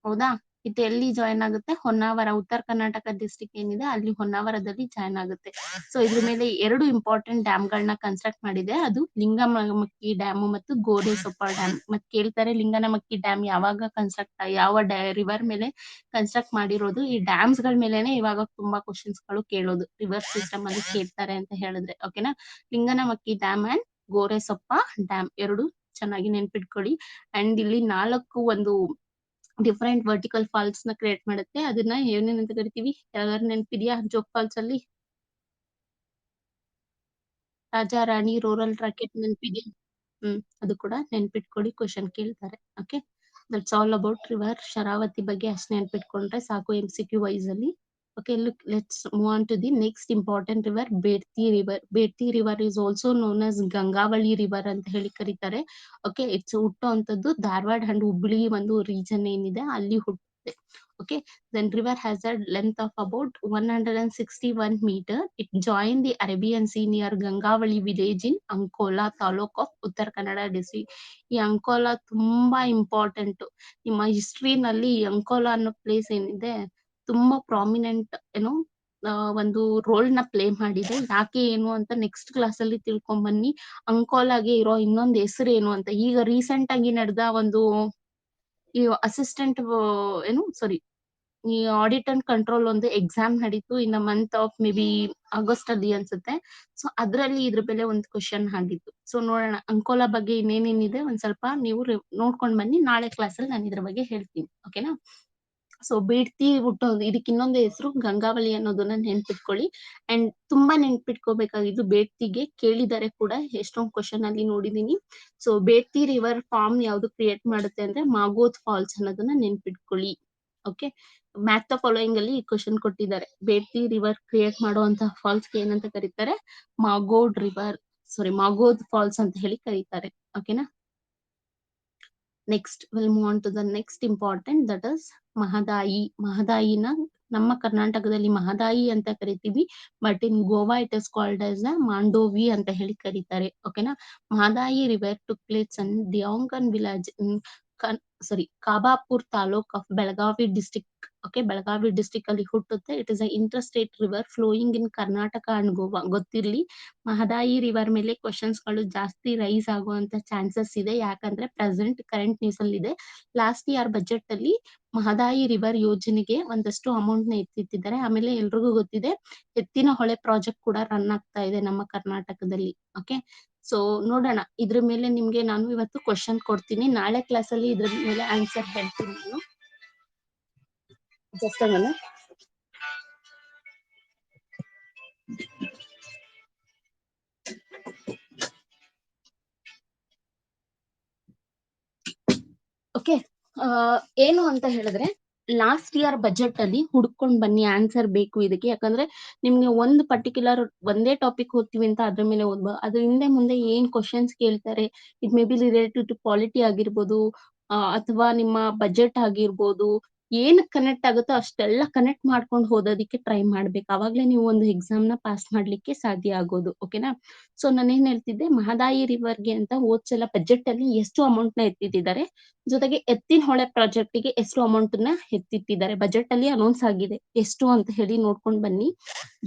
ಹೌದಾ, ಇದು ಎಲ್ಲಿ ಜಾಯಿನ್ ಆಗುತ್ತೆ? ಹೊನ್ನಾವರ, ಉತ್ತರ ಕರ್ನಾಟಕ ಡಿಸ್ಟಿಕ್ ಏನಿದೆ ಅಲ್ಲಿ ಹೊನ್ನಾವರದಲ್ಲಿ ಜಾಯಿನ್ ಆಗುತ್ತೆ. ಸೊ ಇದ್ರ ಮೇಲೆ 2 ಇಂಪಾರ್ಟೆಂಟ್ ಡ್ಯಾಮ್ ಗಳನ್ನ ಕನ್ಸ್ಟ್ರಕ್ಟ್ ಮಾಡಿದೆ, ಅದು ಲಿಂಗನಮಕ್ಕಿ ಡ್ಯಾಮ್ ಮತ್ತು ಗೋರೆಸೊಪ್ಪ ಡ್ಯಾಮ್. ಮತ್ತೆ ಕೇಳ್ತಾರೆ ಲಿಂಗನಮಕ್ಕಿ ಡ್ಯಾಮ್ ಯಾವಾಗ ಯಾವ ರಿವರ್ ಮೇಲೆ ಕನ್ಸ್ಟ್ರಕ್ಟ್ ಮಾಡಿರೋದು? ಈ ಡ್ಯಾಮ್ಸ್ ಗಳ ಮೇಲೆನೆ ಇವಾಗ ತುಂಬಾ ಕ್ವಶನ್ಸ್ ಗಳು ಕೇಳೋದು, ರಿವರ್ ಸಿಸ್ಟಮ್ ಅಲ್ಲಿ ಕೇಳ್ತಾರೆ ಅಂತ ಹೇಳಿದ್ರೆ. ಓಕೆನಾ, Linganamakki dam and Gersoppa dam ಎರಡು ಚೆನ್ನಾಗಿ ನೆನ್ಪಿಟ್ಕೊಳ್ಳಿ. ಅಂಡ್ ಇಲ್ಲಿ 4 ಒಂದು ಡಿಫರೆಂಟ್ ವರ್ಟಿಕಲ್ ಫಾಲ್ಸ್ ನ ಕ್ರಿಯೇಟ್ ಮಾಡುತ್ತೆ. ಅದನ್ನ ಏನೇನಂತ ಕರಿತೀವಿ? ಯಾವ್ದಾದ್ರು ನೆನ್ಪಿದ್ಯಾ? ಜೋಗ್ ಫಾಲ್ಸ್ ಅಲ್ಲಿ ರಾಜಾ ರಾಣಿ ರೂರಲ್ ರಾಕೆಟ್ ನೆನ್ಪಿದ್ಯಾ? ಅದು ಕೂಡ ನೆನ್ಪಿಟ್ಕೊಳ್ಳಿ, ಕ್ವಶನ್ ಕೇಳ್ತಾರೆ. Okay, that's all about river Sharavathi ಬಗ್ಗೆ ಅಷ್ಟು ನೆನ್ಪಿಟ್ಕೊಂಡ್ರೆ ಸಾಕು MCQ ವೈಸ್ ಅಲ್ಲಿ. Okay, look, let's move on to the next important river, Betsi river. Betsi river is also known as Gangavali river ಅಂತ ಹೇಳಿ ಕರೀತಾರೆ. ಓಕೆ, ಇಟ್ಸ್ ಹುಟ್ಟೋ ಅಂತದ್ದು ಧಾರವಾಡ ಅಂಡ್ ಹುಬ್ಳಿ ಒಂದು ರೀಜನ್ ಏನಿದೆ ಅಲ್ಲಿ ಹುಟ್ಟುತ್ತೆ. Okay, then river has a length of about 161 meter. It joined the Arabian Sea near Gangavali village in Ankola taluk of Uttara Kannada district. ಈ ಅಂಕೋಲಾ ತುಂಬಾ ಇಂಪಾರ್ಟೆಂಟ್. ನಿಮ್ಮ ಹಿಸ್ಟ್ರಿನಲ್ಲಿ ಅಂಕೋಲಾ ಅನ್ನೋ ಪ್ಲೇಸ್ ಏನಿದೆ ತುಂಬಾ ಪ್ರಾಮಿನೆಂಟ್ ಏನೋ ಒಂದು ರೋಲ್ ನ ಪ್ಲೇ ಮಾಡಿದೆ. ಯಾಕೆ ಏನು ಅಂತ ನೆಕ್ಸ್ಟ್ ಕ್ಲಾಸ್ ಅಲ್ಲಿ ತಿಳ್ಕೊಂಡ್ ಬನ್ನಿ. ಅಂಕೋಲಾಗೆ ಇರೋ ಇನ್ನೊಂದು ಹೆಸರು ಏನು ಅಂತ. ಈಗ ರೀಸೆಂಟ್ ಆಗಿ ನಡೆದ ಒಂದು ಈ ಅಸಿಸ್ಟೆಂಟ್ ಏನು ಸಾರಿ ಈ ಆಡಿಟ್ ಅಂಡ್ ಕಂಟ್ರೋಲ್ ಒಂದು ಎಕ್ಸಾಮ್ ನಡೀತು ಇನ್ month of may be August ಅಲ್ಲಿ ಅನ್ಸುತ್ತೆ. ಸೊ ಅದ್ರಲ್ಲಿ ಇದ್ರ ಬೆಲೆ ಒಂದು ಕ್ವಶನ್ ಆಗಿತ್ತು. ಸೊ ನೋಡೋಣ ಅಂಕೋಲಾ ಬಗ್ಗೆ ಇನ್ನೇನೇನಿದೆ ಒಂದ್ ಸ್ವಲ್ಪ ನೀವು ನೋಡ್ಕೊಂಡ್ ಬನ್ನಿ. ನಾಳೆ ಕ್ಲಾಸ್ ಅಲ್ಲಿ ನಾನು ಇದ್ರ ಬಗ್ಗೆ ಹೇಳ್ತೀನಿ. ಓಕೆನಾ. ಸೊ ಬೇಡ್ತಿ ಹುಟ್ಟೋದು, ಇದಕ್ಕೆ ಇನ್ನೊಂದು ಹೆಸರು ಗಂಗಾವಳಿ ಅನ್ನೋದನ್ನ ನೆನ್ಪಿಟ್ಕೊಳ್ಳಿ. ಅಂಡ್ ತುಂಬಾ ನೆನ್ಪಿಟ್ಕೋಬೇಕಾಗಿದ್ದು ಬೇಡ್ತಿಗೆ ಕೇಳಿದ್ದಾರೆ ಕೂಡ ಎಷ್ಟೊಂದು ಕ್ವಶನ್ ಅಲ್ಲಿ ನೋಡಿದೀನಿ. ಸೊ ಬೇಡ್ತಿ ರಿವರ್ ಫಾರ್ಮ್ ಯಾವ್ದು ಕ್ರಿಯೇಟ್ ಮಾಡುತ್ತೆ ಅಂದ್ರೆ ಮಾಗೋತ್ ಫಾಲ್ಸ್ ಅನ್ನೋದನ್ನ ನೆನ್ಪಿಟ್ಕೊಳ್ಳಿ. ಓಕೆ, ಮ್ಯಾಚ್ ದ ಫಾಲೋಯಿಂಗ್ ಅಲ್ಲಿ ಈ ಕ್ವಶನ್ ಕೊಟ್ಟಿದ್ದಾರೆ. ಬೇಡ್ತಿ ರಿವರ್ ಕ್ರಿಯೇಟ್ ಮಾಡುವಂತಹ ಫಾಲ್ಸ್ ಗೆ ಏನಂತ ಕರೀತಾರೆ? Magod river, sorry Magod falls ಅಂತ ಹೇಳಿ ಕರೀತಾರೆ. ಓಕೆನಾ. Next will move on to the next important, that is Mahadayi. ಮಹದಾಯಿನ ನಮ್ಮ ಕರ್ನಾಟಕದಲ್ಲಿ ಮಹದಾಯಿ ಅಂತ ಕರಿತೀವಿ, but in Goa it is called as a Mandovi ಅಂತ ಹೇಳಿ ಕರೀತಾರೆ. ಓಕೆನಾ. Mahadayi river took place in Diyangan village in Khanapur taluk of Belagavi district. Okay, Belagavi district ಅಲ್ಲಿ ಹುಟ್ಟುತ್ತೆ. It is a inter state river flowing in Karnataka and Goa. ಗೊತ್ತಿರ್ಲಿ, ಮಹದಾಯಿ ರಿವರ್ ಮೇಲೆ ಕ್ವಶನ್ಸ್ ಗಳು ಜಾಸ್ತಿ ರೈಸ್ ಆಗುವಂತ ಚಾನ್ಸಸ್ ಇದೆ, ಯಾಕಂದ್ರೆ ಪ್ರೆಸೆಂಟ್ ಕರೆಂಟ್ ನ್ಯೂಸ್ ಅಲ್ಲಿ ಇದೆ. ಲಾಸ್ಟ್ ಇಯರ್ ಬಜೆಟ್ ಅಲ್ಲಿ ಮಹದಾಯಿ ರಿವರ್ ಯೋಜನೆಗೆ ಒಂದಷ್ಟು ಅಮೌಂಟ್ ನ ಎತ್ತಿಟ್ಟಿದ್ದಾರೆ. ಆಮೇಲೆ ಎಲ್ರಿಗೂ ಗೊತ್ತಿದೆ, ಎತ್ತಿನ ಹೊಳೆ ಪ್ರಾಜೆಕ್ಟ್ ಕೂಡ ರನ್ ಆಗ್ತಾ ಇದೆ ನಮ್ಮ ಕರ್ನಾಟಕದಲ್ಲಿ. ಓಕೆ, ಸೊ ನೋಡೋಣ, ಇದ್ರ ಮೇಲೆ ನಿಮ್ಗೆ ನಾನು ಇವತ್ತು ಕ್ವಶನ್ ಕೊಡ್ತೀನಿ, ನಾಳೆ ಕ್ಲಾಸ್ ಅಲ್ಲಿ ಇದ್ರ ಮೇಲೆ ಆನ್ಸರ್ ಹೇಳ್ತೀನಿ ನಾನು. ಜಸ್ಟ್ ಓಕೆ, ಏನು ಅಂತ ಹೇಳಿದ್ರೆ, ಲಾಸ್ಟ್ ಇಯರ್ ಬಜೆಟ್ ಅಲ್ಲಿ ಹುಡ್ಕೊಂಡ್ ಬನ್ನಿ ಆನ್ಸರ್ ಬೇಕು ಇದಕ್ಕೆ. ಯಾಕಂದ್ರೆ ನಿಮ್ಗೆ ಒಂದು ಪರ್ಟಿಕ್ಯುಲರ್ ಒಂದೇ ಟಾಪಿಕ್ ಓದ್ತೀವಿ ಅಂತ ಅದ್ರ ಮೇಲೆ ಓದ್ಬೋದು, ಅದ್ರ ಹಿಂದೆ ಮುಂದೆ ಏನ್ ಕ್ವಶನ್ಸ್ ಕೇಳ್ತಾರೆ, it may be related to polity ಆಗಿರ್ಬೋದು, ಅಥವಾ ನಿಮ್ಮ ಬಜೆಟ್ ಆಗಿರ್ಬೋದು, ಏನ್ ಕನೆಕ್ಟ್ ಆಗುತ್ತೋ ಅಷ್ಟೆಲ್ಲ ಕನೆಕ್ಟ್ ಮಾಡ್ಕೊಂಡು ಓದೋದಿಕ್ಕೆ ಟ್ರೈ ಮಾಡ್ಬೇಕು. ಅವಾಗ್ಲೇ ನೀವು ಒಂದು ಎಕ್ಸಾಮ್ ನ ಪಾಸ್ ಮಾಡ್ಲಿಕ್ಕೆ ಸಾಧ್ಯ ಆಗೋದು. ಓಕೆನಾ. ಸೊ ನಾನು ಏನ್ ಹೇಳ್ತಿದ್ದೆ, ಮಹದಾಯಿ ರಿವರ್ಗೆ ಅಂತ ಹೋದ್ಸಲ ಬಜೆಟ್ ಅಲ್ಲಿ ಎಷ್ಟು ಅಮೌಂಟ್ ನ ಎತ್ತಿಟ್ಟಿದ್ದಾರೆ, ಜೊತೆಗೆ ಎತ್ತಿನ ಹೊಳೆ ಪ್ರಾಜೆಕ್ಟ್ ಗೆ ಎಷ್ಟು ಅಮೌಂಟ್ ನ ಎತ್ತಿಟ್ಟಿದ್ದಾರೆ, ಬಜೆಟ್ ಅಲ್ಲಿ ಅನೌನ್ಸ್ ಆಗಿದೆ, ಎಷ್ಟು ಅಂತ ಹೇಳಿ ನೋಡ್ಕೊಂಡ್ ಬನ್ನಿ.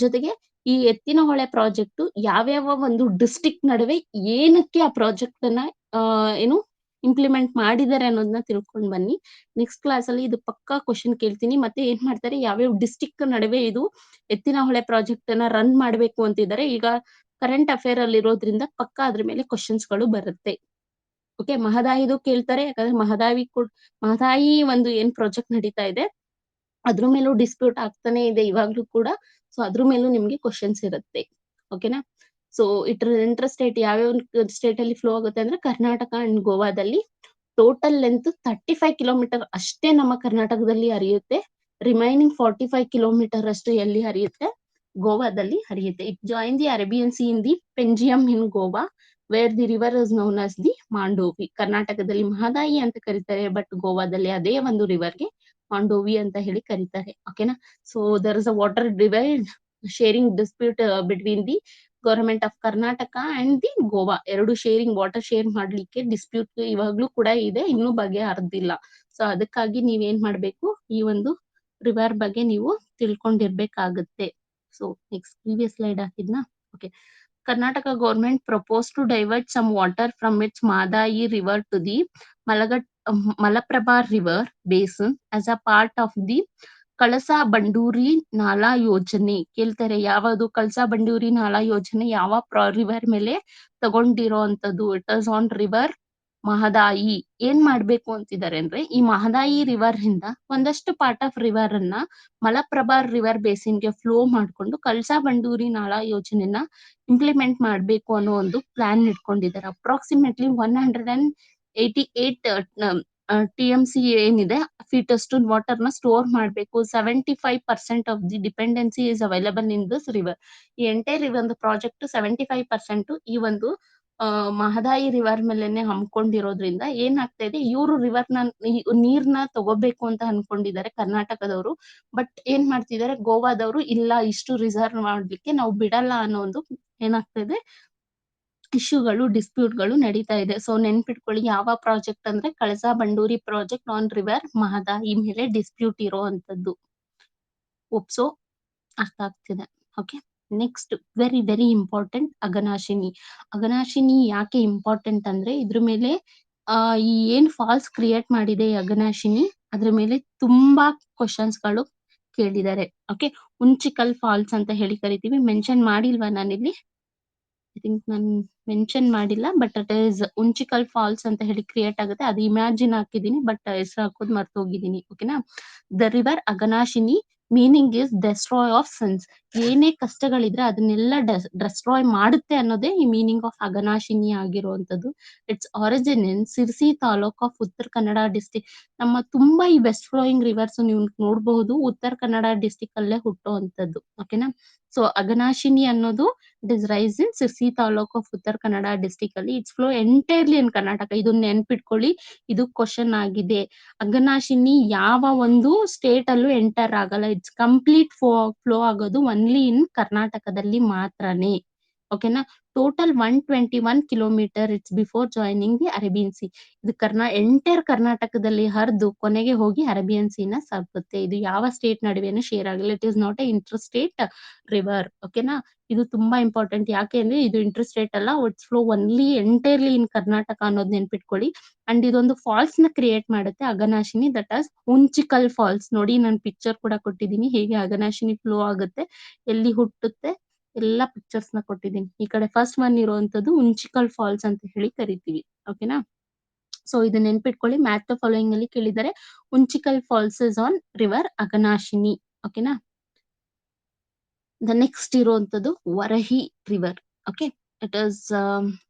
ಜೊತೆಗೆ ಈ ಎತ್ತಿನ ಹೊಳೆ ಪ್ರಾಜೆಕ್ಟ್ ಯಾವ್ಯಾವ ಒಂದು ಡಿಸ್ಟಿಕ್ ನಡುವೆ ಏನಕ್ಕೆ ಆ ಪ್ರಾಜೆಕ್ಟ್ ಅನ್ನ ಏನು ಇಂಪ್ಲಿಮೆಂಟ್ ಮಾಡಿದ್ದಾರೆ ಅನ್ನೋದನ್ನ ತಿಳ್ಕೊಂಡ್ ಬನ್ನಿ. ನೆಕ್ಸ್ಟ್ ಕ್ಲಾಸ್ ಅಲ್ಲಿ ಇದು ಪಕ್ಕಾ ಕ್ವಶನ್ ಕೇಳ್ತೀನಿ. ಮತ್ತೆ ಏನ್ ಮಾಡ್ತಾರೆ, ಯಾವ್ಯಾವ ಡಿಸ್ಟಿಕ್ ನಡುವೆ ಇದು ಎತ್ತಿನ ಹೊಳೆ ಪ್ರಾಜೆಕ್ಟ್ ಅನ್ನ ರನ್ ಮಾಡ್ಬೇಕು ಅಂತಿದ್ದಾರೆ. ಈಗ ಕರೆಂಟ್ ಅಫೇರ್ ಅಲ್ಲಿ ಇರೋದ್ರಿಂದ ಪಕ್ಕಾ ಅದ್ರ ಮೇಲೆ ಕ್ವಶನ್ಸ್ ಗಳು ಬರುತ್ತೆ. ಓಕೆ, ಮಹದಾಯಿದು ಕೇಳ್ತಾರೆ, ಯಾಕಂದ್ರೆ ಮಹದಾಯಿ ಒಂದು ಏನ್ ಪ್ರಾಜೆಕ್ಟ್ ನಡೀತಾ ಇದೆ ಅದ್ರ ಮೇಲೂ ಡಿಸ್ಪ್ಯೂಟ್ ಆಗ್ತಾನೆ ಇದೆ ಇವಾಗ್ಲೂ ಕೂಡ. ಸೊ ಅದ್ರ ಮೇಲೂ ನಿಮ್ಗೆ ಕ್ವಶನ್ಸ್ ಇರುತ್ತೆ. ಓಕೆನಾ. ಸೊ ಇಂಟರ್ ಸ್ಟೇಟ್ ಯಾವ್ಯಾವ ಸ್ಟೇಟ್ ಅಲ್ಲಿ ಫ್ಲೋ ಆಗುತ್ತೆ ಅಂದ್ರೆ ಕರ್ನಾಟಕ ಅಂಡ್ ಗೋವಾದಲ್ಲಿ. ಟೋಟಲ್ ಲೆಂತ್ 35 ಕಿಲೋಮೀಟರ್ ಅಷ್ಟೇ ನಮ್ಮ ಕರ್ನಾಟಕದಲ್ಲಿ ಹರಿಯುತ್ತೆ. ರಿಮೈನಿಂಗ್ 45 ಕಿಲೋಮೀಟರ್ ಅಷ್ಟು ಎಲ್ಲಿ ಹರಿಯುತ್ತೆ? ಗೋವಾದಲ್ಲಿ ಹರಿಯುತ್ತೆ. It join the Arabian sea in the Panjim in Goa, where the river is known as the Mandovi. ಕರ್ನಾಟಕದಲ್ಲಿ ಮಹದಾಯಿ ಅಂತ ಕರೀತಾರೆ, ಬಟ್ ಗೋವಾದಲ್ಲಿ ಅದೇ ಒಂದು ರಿವರ್ಗೆ ಮಾಂಡೋವಿ ಅಂತ ಹೇಳಿ ಕರೀತಾರೆ. ಓಕೆನಾ. So there is a water divide sharing dispute between the government of Karnataka and the Goa. ಎರಡು ಶೇರಿಂಗ್, ವಾಟರ್ ಶೇರ್ ಮಾಡ್ಲಿಕ್ಕೆ ಡಿಸ್ಪ್ಯೂಟ್ ಇವಾಗ್ಲೂ ಕೂಡ ಇದೆ, ಇನ್ನೂ ಬಗೆಹರ್ದಿಲ್ಲ. ಸೊ ಅದಕ್ಕಾಗಿ ನೀವೇನ್ ಮಾಡ್ಬೇಕು, ಈ ಒಂದು ರಿವರ್ ಬಗ್ಗೆ ನೀವು ತಿಳ್ಕೊಂಡಿರ್ಬೇಕಾಗತ್ತೆ. ಸೊ ನೆಕ್ಸ್ಟ್ ಪ್ರೀವಿಯಸ್ ಸ್ಲೈಡ್ ಹಾಕಿದ್ನಾ? Okay. Karnataka government proposed to divert some water from its Mahadayi river to the Malaprabha river basin as a part of the Kalasa Banduri ನಾಲಾ ಯೋಜನೆ. ಕೇಳ್ತಾರೆ, ಯಾವುದು ಕಳಸಾ ಬಂಡೂರಿ ನಾಲಾ ಯೋಜನೆ ಯಾವ ರಿವರ್ ಮೇಲೆ ತಗೊಂಡಿರೋ ಅಂತದ್ದು? It is on river Mahadayi. ಏನ್ ಮಾಡ್ಬೇಕು ಅಂತಿದ್ದಾರೆ ಅಂದ್ರೆ, ಈ ಮಹದಾಯಿ ರಿವರ್ ಇಂದ ಒಂದಷ್ಟು ಪಾರ್ಟ್ ಆಫ್ ರಿವರ್ ಅನ್ನ ಮಲಪ್ರಭಾ ರಿವರ್ ಬೇಸಿನ್ ಗೆ ಫ್ಲೋ ಮಾಡ್ಕೊಂಡು ಕಳಸಾ ಬಂಡೂರಿ ನಾಲಾ ಯೋಜನೆನ ಇಂಪ್ಲಿಮೆಂಟ್ ಮಾಡ್ಬೇಕು ಅನ್ನೋ ಒಂದು ಪ್ಲಾನ್ ಇಟ್ಕೊಂಡಿದ್ದಾರೆ. ಅಪ್ರಾಕ್ಸಿಮೇಟ್ಲಿ 188 TMC ಏನಿದೆ ಫೀಟ್ ಅಷ್ಟು ವಾಟರ್ ನ ಸ್ಟೋರ್ ಮಾಡ್ಬೇಕು. 75% of the dependency is available in this river. ಈ ಎಂಟೈರ್ ಒಂದು ಪ್ರಾಜೆಕ್ಟ್ 75% ಈ ಒಂದು ಮಹದಾಯಿ ರಿವರ್ ಮೇಲೆನೆ ಹಮ್ಮಿಕೊಂಡಿರೋದ್ರಿಂದ ಏನಾಗ್ತಾ ಇದೆ, ಇವರು ರಿವರ್ ನ ನೀರ್ನ ತಗೋಬೇಕು ಅಂತ ಅನ್ಕೊಂಡಿದ್ದಾರೆ ಕರ್ನಾಟಕದವರು. ಬಟ್ ಏನ್ ಮಾಡ್ತಿದ್ದಾರೆ, ಗೋವಾದವರು ಇಲ್ಲ, ಇಷ್ಟು ರಿಸರ್ವ್ ಮಾಡ್ಲಿಕ್ಕೆ ನಾವು ಬಿಡಲ್ಲ ಅನ್ನೋ ಒಂದು ಏನಾಗ್ತಾ ಇದೆ, ಇಶ್ಯೂಗಳು, ಡಿಸ್ಪ್ಯೂಟ್ಗಳು ನಡೀತಾ ಇದೆ. ಸೊ ನೆನ್ಪಿಟ್ಕೊಳ್ಳಿ, ಯಾವ ಪ್ರಾಜೆಕ್ಟ್ ಅಂದ್ರೆ Kalasa Banduri project on river Mahadayi ಮೇಲೆ ಡಿಸ್ಪ್ಯೂಟ್ ಇರೋ ಅಂತದ್ದು. ಒಪ್ಸೋ ಅರ್ಥ ಆಗ್ತಿದೆ. Okay. Next very very important, Aghanashini. Aghanashini ಯಾಕೆ ಇಂಪಾರ್ಟೆಂಟ್ ಅಂದ್ರೆ, ಇದ್ರ ಮೇಲೆ ಈ ಏನ್ ಫಾಲ್ಸ್ ಕ್ರಿಯೇಟ್ ಮಾಡಿದೆ ಅಘನಾಶಿನಿ, ಅದ್ರ ಮೇಲೆ ತುಂಬಾ ಕ್ವಶನ್ಸ್ ಗಳು ಕೇಳಿದ್ದಾರೆ. ಓಕೆ. ಉಂಚಿಕಲ್ ಫಾಲ್ಸ್ ಅಂತ ಹೇಳಿ ಕರಿತೀವಿ. ಮೆನ್ಷನ್ ಮಾಡಿಲ್ವಾ ನಾನಿಲ್ಲಿ? ಐ ಥಿಂಕ್ ನಾನು ಮೆನ್ಷನ್ ಮಾಡಿಲ್ಲ, ಬಟ್ ಇಟ್ ಇಸ್ ಉಂಚಿಕಲ್ ಫಾಲ್ಸ್ ಅಂತ ಹೇಳಿ ಕ್ರಿಯೇಟ್ ಆಗುತ್ತೆ. ಅದು ಇಮ್ಯಾಜಿನ್ ಹಾಕಿದೀನಿ, ಬಟ್ ಹೆಸರು ಹಾಕೋದು ಮರ್ತೋಗಿದ್ದೀನಿ. ಓಕೆನಾ. The river Aghanashini meaning is destroy of since. ಏನೇ ಕಷ್ಟಗಳಿದ್ರೆ ಅದನ್ನೆಲ್ಲ ಡೆಸ್ಟ್ರಾಯ್ ಮಾಡುತ್ತೆ ಅನ್ನೋದೇ ಈ ಮೀನಿಂಗ್ ಆಫ್ ಅಘನಾಶಿನಿ ಆಗಿರುವಂತದ್ದು. It's origin in Sirsi taluk of Uttara Kannada district. ನಮ್ಮ ತುಂಬಾ ಈ ವೆಸ್ಟ್ ಫ್ಲೋಯಿಂಗ್ ರಿವರ್ಸ್ ನೀವು ನೋಡಬಹುದು ಉತ್ತರ ಕನ್ನಡ ಡಿಸ್ಟ್ರಿಕ್ಟ್ ಅಲ್ಲೇ ಹುಟ್ಟುವಂತದ್ದು. ಓಕೆನಾ. ಸೊ ಅಘನಾಶಿನಿ ಅನ್ನೋದು it is rise in Sirsi taluk of Uttara Kannada district ಅಲ್ಲಿ. It's flow entirely in Karnataka. ಇದು ನೆನ್ಪಿಟ್ಕೊಳ್ಳಿ, ಇದು ಕ್ವಶನ್ ಆಗಿದೆ. ಅಘನಾಶಿನಿ ಯಾವ ಒಂದು ಸ್ಟೇಟ್ ಅಲ್ಲೂ ಎಂಟರ್ ಆಗಲ್ಲ. ಇಟ್ಸ್ ಕಂಪ್ಲೀಟ್ ಫ್ಲೋ ಆಗೋದು ಒನ್ಲಿ ಇನ್ ಕರ್ನಾಟಕದಲ್ಲಿ ಮಾತ್ರನೇ. ಓಕೆನಾ. Total 121 kilometre it's before joining the Arabian C. ಇದು ಎಂಟೈರ್ ಕರ್ನಾಟಕದಲ್ಲಿ ಹರಿದು ಕೊನೆಗೆ ಹೋಗಿ ಅರೇಬಿಯನ್ ಸೀನ ತಲುಪುತ್ತೆ. ಇದು ಯಾವ ಸ್ಟೇಟ್ ನಡುವೆನೂ ಶೇರ್ ಆಗಿಲ್ಲ. It is not A inter state river. ಓಕೆನಾ. ಇದು ತುಂಬಾ ಇಂಪಾರ್ಟೆಂಟ್. ಯಾಕೆ ಅಂದ್ರೆ ಇದು ಇಂಟರ್ ಸ್ಟೇಟ್ ಅಲ್ಲ, it's flow only entirely in Karnataka ಅನ್ನೋದು ನೆನ್ಪಿಟ್ಕೊಳ್ಳಿ. ಅಂಡ್ ಇದೊಂದು ಫಾಲ್ಸ್ ನ ಕ್ರಿಯೇಟ್ ಮಾಡುತ್ತೆ Aghanashini, that as Hunchikal falls. ನೋಡಿ ನಾನು ಪಿಕ್ಚರ್ ಕೂಡ ಕೊಟ್ಟಿದ್ದೀನಿ ಹೇಗೆ ಅಘನಾಶಿನಿ ಫ್ಲೋ ಆಗುತ್ತೆ, ಎಲ್ಲಿ ಹುಟ್ಟುತ್ತೆ, ಎಲ್ಲಾ ಪಿಕ್ಚರ್ಸ್ ನ ಕೊಟ್ಟಿದ್ದೀನಿ. ಈ ಕಡೆ ಫಸ್ಟ್ ಒನ್ ಇರುವಂತದ್ದು ಹುಂಚಿಕಲ್ ಫಾಲ್ಸ್ ಅಂತ ಹೇಳಿ ಕರಿತೀವಿ. ಓಕೆನಾ. ಸೊ ಇದು ನೆನ್ಪಿಟ್ಕೊಳ್ಳಿ. ಮ್ಯಾಚ್ ದ ಫಾಲೋಯಿಂಗ್ ಅಲ್ಲಿ ಕೇಳಿದರೆ Hunchikal falls is on river Aghanashini. ಓಕೆನಾ. ದ ನೆಕ್ಸ್ಟ್ ಇರುವಂತದ್ದು Varahi river. Okay. It is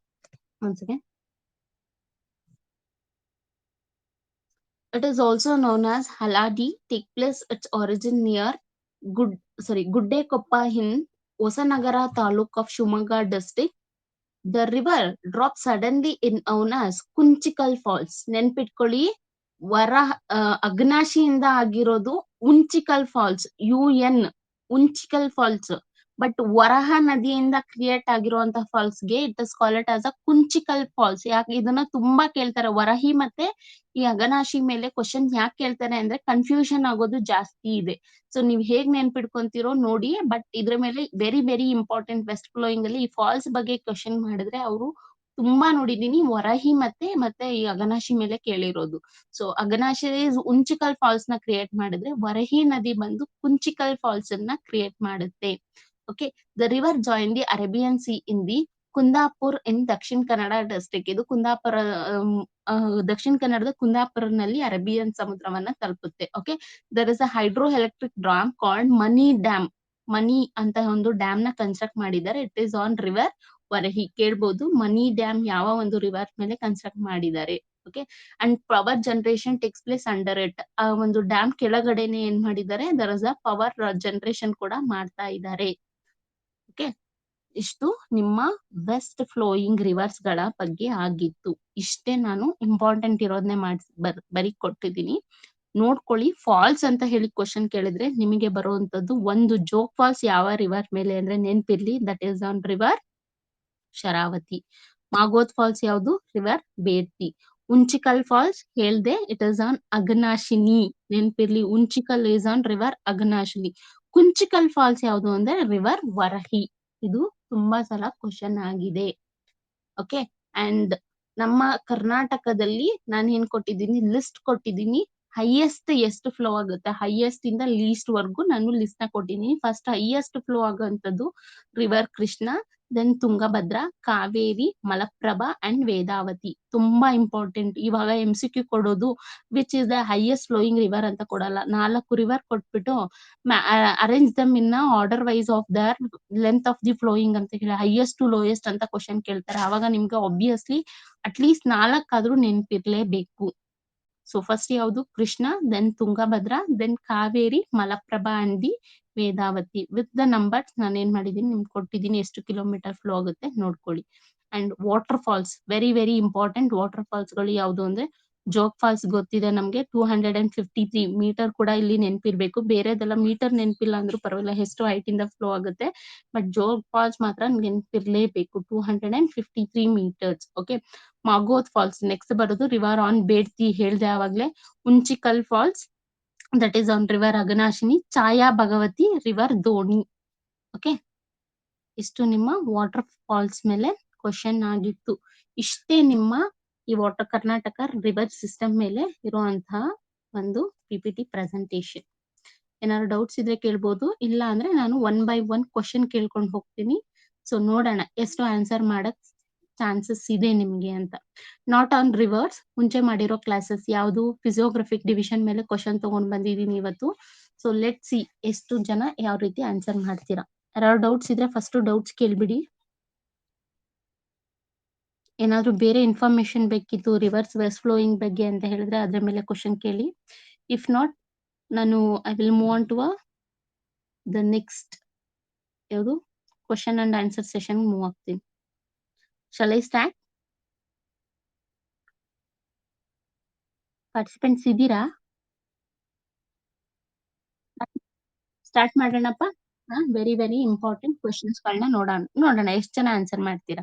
once again it is also known as Haladi. Take place its origin near Guddekoppa in Hosanagara Taluk of Shumaga district. The river drops suddenly in known as Kunchikal Falls. ನೆನ್ಪಿಟ್ಕೊಳ್ಳಿ, ಅಘನಾಶಿಯಿಂದ ಆಗಿರೋದು Unchikal falls, UN Unchikal falls. But Varaha ನದಿಯಿಂದ create ಆಗಿರುವಂತಹ falls ಗೆ it is call it as a Kunchikal falls. ಯಾಕೆ ಇದನ್ನ ತುಂಬಾ ಕೇಳ್ತಾರೆ. ವರಹಿ ಮತ್ತೆ ಈ ಅಘನಾಶಿ ಮೇಲೆ ಕ್ವಶನ್ ಯಾಕೆ ಕೇಳ್ತಾರೆ ಅಂದ್ರೆ ಕನ್ಫ್ಯೂಷನ್ ಆಗೋದು ಜಾಸ್ತಿ ಇದೆ. ಸೊ ನೀವ್ ಹೇಗ್ ನೆನ್ಪಿಟ್ಕೊಂತೀರೋ ನೋಡಿ. ಬಟ್ ಇದ್ರ ಮೇಲೆ very very important. West flowing ಅಲ್ಲಿ ಈ ಫಾಲ್ಸ್ ಬಗ್ಗೆ ಕ್ವಶನ್ ಮಾಡಿದ್ರೆ ಅವರು ತುಂಬಾ ನೋಡಿದೀನಿ, ವರಹಿ ಮತ್ತೆ ಈ ಅಘನಾಶಿ ಮೇಲೆ ಕೇಳಿರೋದು. ಸೊ ಅಘನಾಶಿ ಉಂಚಿಕಲ್ ಫಾಲ್ಸ್ ನ ಕ್ರಿಯೇಟ್ ಮಾಡಿದ್ರೆ ವರಹಿ ನದಿ ಬಂದು ಕುಂಚಿಕಲ್ ಫಾಲ್ಸ್ ಅನ್ನ ಕ್ರಿಯೇಟ್ ಮಾಡುತ್ತೆ. Okay. The river join the Arabian sea in the Kundapur in Dakshina Kannada district. ಇದು ಕುಂದಾಪುರ, ದಕ್ಷಿಣ ಕನ್ನಡದ ಕುಂದಾಪುರನಲ್ಲಿ ಅರೇಬಿಯನ್ ಸಮುದ್ರವನ್ನ ತಲುಪುತ್ತೆ. Okay. There is a hydro electric dam called Mani dam. Mani ಅಂತ ಒಂದು ಡ್ಯಾಮ್ ನ ಕನ್ಸ್ಟ್ರಕ್ಟ್ ಮಾಡಿದ್ದಾರೆ. It is on river Varahi. ಕೇಳ್ಬೋದು ಮನಿ ಡ್ಯಾಮ್ ಯಾವ ಒಂದು ರಿವರ್ ಮೇಲೆ ಕನ್ಸ್ಟ್ರಕ್ಟ್ ಮಾಡಿದ್ದಾರೆ. Okay. And power generation takes place under it. ಆ ಒಂದು ಡ್ಯಾಮ್ ಕೆಳಗಡೆನೆ ಏನ್ ಮಾಡಿದ್ದಾರೆ, there is a power generation ಕೂಡ ಮಾಡ್ತಾ ಇದ್ದಾರೆ. ಓಕೆ. ಇಷ್ಟು ನಿಮ್ಮ ವೆಸ್ಟ್ ಫ್ಲೋಯಿಂಗ್ ರಿವರ್ಸ್ ಗಳ ಬಗ್ಗೆ ಆಗಿತ್ತು. ಇಷ್ಟೇ ನಾನು ಇಂಪಾರ್ಟೆಂಟ್ ಇರೋದನ್ನೇ ಬರೀ ಕೊಟ್ಟಿದ್ದೀನಿ. ನೋಡ್ಕೊಳ್ಳಿ. ಫಾಲ್ಸ್ ಅಂತ ಹೇಳಿ ಕ್ವಶನ್ ಕೇಳಿದ್ರೆ ನಿಮಗೆ ಬರುವಂತದ್ದು ಒಂದು ಜೋಗ್ ಫಾಲ್ಸ್ ಯಾವ ರಿವರ್ ಮೇಲೆ ಅಂದ್ರೆ ನೆನ್ಪಿರ್ಲಿ, that is on river Sharavati. Magod falls ಯಾವುದು, ರಿವರ್ ಬೇಡ್ತಿ. ಉಂಚಿಕಲ್ ಫಾಲ್ಸ್ ಹೇಳ್ದೆ, ಇಟ್ ಇಸ್ ಆನ್ ಅಘನಾಶಿನಿ. ನೆನ್ಪಿರ್ಲಿ, Unchikal is on river Aghanashini. Kunchikal falls ಯಾವುದು ಅಂದ್ರೆ ರಿವರ್ ವರಹಿ. ಇದು ತುಂಬಾ ಸಲ ಕ್ವಶನ್ ಆಗಿದೆ. ಓಕೆ. ಅಂಡ್ ನಮ್ಮ ಕರ್ನಾಟಕದಲ್ಲಿ ನಾನು ಏನ್ ಕೊಟ್ಟಿದ್ದೀನಿ, ಲಿಸ್ಟ್ ಕೊಟ್ಟಿದ್ದೀನಿ. ಹೈಯೆಸ್ಟ್ ಎಷ್ಟು ಫ್ಲೋ ಆಗುತ್ತೆ, ಹೈಯೆಸ್ಟ್ ಇಂದ ಲೀಸ್ಟ್ ವರ್ಗು ನಾನು ಲಿಸ್ಟ್ ನ ಕೊಟ್ಟಿದ್ದೀನಿ. ಫಸ್ಟ್ ಹೈಯೆಸ್ಟ್ ಫ್ಲೋ ಆಗುವಂತದ್ದು river Krishna, then Tungabhadra, Kaveri, Malaprabha and Vedavati. ತುಂಬಾ ಇಂಪಾರ್ಟೆಂಟ್. ಇವಾಗ MCQ ಕೊಡೋದು which is the highest flowing river ಅಂತ ಕೊಡಲ್ಲ. 4 ರಿವರ್ ಕೊಟ್ಬಿಟ್ಟು arrange them in order wise of their length of the flowing ಅಂತ ಹೇಳಿ ಹೈಯೆಸ್ಟ್ ಟು ಲೋಯೆಸ್ಟ್ ಅಂತ ಕ್ವಶನ್ ಕೇಳ್ತಾರೆ. ಅವಾಗ ನಿಮ್ಗೆ ಆಬ್ವಿಯಸ್ಲಿ ಅಟ್ಲೀಸ್ಟ್ 4 ಆದ್ರೂ ನೆನ್ಪಿರ್ಲೇಬೇಕು. ಸೊ ಫಸ್ಟ್ ಯಾವುದು, Krishna, then Tungabhadra, then Kaveri, Malaprabha and the Vedavati. With the numbers ನಾನು ಏನ್ ಮಾಡಿದೀನಿ ನಿಮ್ಗೆ ಕೊಟ್ಟಿದ್ದೀನಿ, ಎಷ್ಟು ಕಿಲೋಮೀಟರ್ ಫ್ಲೋ ಆಗುತ್ತೆ ನೋಡ್ಕೊಳ್ಳಿ. And water falls very very important. Water falls ಗಳು ಯಾವುದು ಅಂದ್ರೆ ಜೋಗ್ ಫಾಲ್ಸ್ ಗೊತ್ತಿದೆ ನಮ್ಗೆ, 253 ಮೀಟರ್ ಕೂಡ ಇಲ್ಲಿ ನೆನ್ಪಿರ್ಬೇಕು. ಬೇರೆದೆಲ್ಲ ಮೀಟರ್ ನೆನ್ಪಿಲ್ಲ ಅಂದ್ರೂ ಪರವಾಗಿಲ್ಲ, ಎಷ್ಟು ಹೈಟ್ ಇಂದ ಫ್ಲೋ ಆಗುತ್ತೆ. ಬಟ್ ಜೋಗ್ ಫಾಲ್ಸ್ ಮಾತ್ರ ನೆನ್ಪಿರ್ಲೇಬೇಕು, 253 metres. Okay. Magod falls next ಬರೋದು ರಿವರ್ ಆನ್ ಬೇಡ್ತಿ, ಹೇಳ್ದೆ ಆವಾಗ್ಲೇ. Unchikal falls that is on river Aghanashini. Chhaya Bhagavati river ದೋಣಿ. ಓಕೆ. ಇಷ್ಟು ನಿಮ್ಮ ವಾಟರ್ ಫಾಲ್ಸ್ ಮೇಲೆ ಕ್ವಶನ್ ಆಗಿತ್ತು. ಇಷ್ಟೇ ನಿಮ್ಮ ಈ ವಾಟರ್ ಕರ್ನಾಟಕ ರಿವರ್ ಸಿಸ್ಟಮ್ ಮೇಲೆ ಇರುವಂತಹ ಒಂದು PPT ಪ್ರೆಸೆಂಟೇಶನ್. ಏನಾದ್ರು ಡೌಟ್ಸ್ ಇದ್ರೆ ಕೇಳ್ಬೋದು, ಇಲ್ಲ ಅಂದ್ರೆ ನಾನು 1 by 1 ಕ್ವಶನ್ ಕೇಳ್ಕೊಂಡು ಹೋಗ್ತೀನಿ. ಸೊ ನೋಡೋಣ ಎಷ್ಟು ಆನ್ಸರ್ ಮಾಡಕ್ ಚಾನ್ಸಸ್ ಇದೆ ನಿಮ್ಗೆ ಅಂತ. ನಾಟ್ ಆನ್ ರಿವರ್ಸ್ ಮುಂಚೆ ಮಾಡಿರೋ ಕ್ಲಾಸಸ್ ಯಾವುದು, ಫಿಸಿಯೋಗ್ರಫಿಕ್ ಡಿವಿಷನ್ ಮೇಲೆ ಕ್ವಶನ್ ತಗೊಂಡ್ ಬಂದಿದ್ದೀನಿ ಇವತ್ತು. ಸೊ ಲೆಟ್ ಸಿ ಎಷ್ಟು ಜನ ಯಾವ ರೀತಿ ಆನ್ಸರ್ ಮಾಡ್ತೀರಾ. ಯಾರಾದ್ರು ಡೌಟ್ಸ್ ಇದ್ರೆ ಫಸ್ಟ್ ಡೌಟ್ಸ್ ಕೇಳ್ಬಿಡಿ. ಏನಾದ್ರು ಬೇರೆ ಇನ್ಫಾರ್ಮೇಶನ್ ಬೇಕಿತ್ತು ರಿವರ್ಸ್ ವೆಸ್ಟ್ ಫ್ಲೋಯಿಂಗ್ ಬಗ್ಗೆ ಅಂತ ಹೇಳಿದ್ರೆ ಅದ್ರ ಮೇಲೆ ಕ್ವಶನ್ ಕೇಳಿ. ಇಫ್ ನಾಟ್ ನಾನು I will move on to the next ಯಾವುದು question and answer session move ಆಗ್ತೀನಿ. Shall I start? ಪಾರ್ಟಿಸಿಪೆಂಟ್ಸ್ ಇದ್ದೀರಾ? ಸ್ಟಾರ್ಟ್ ಮಾಡೋಣಪ್ಪ. ವೆರಿ ವೆರಿ ಇಂಪಾರ್ಟೆಂಟ್ ಕ್ವಶನ್ಸ್ ಗಳನ್ನ ನೋಡೋಣ ಎಷ್ಟು ಜನ ಆನ್ಸರ್ ಮಾಡ್ತೀರಾ.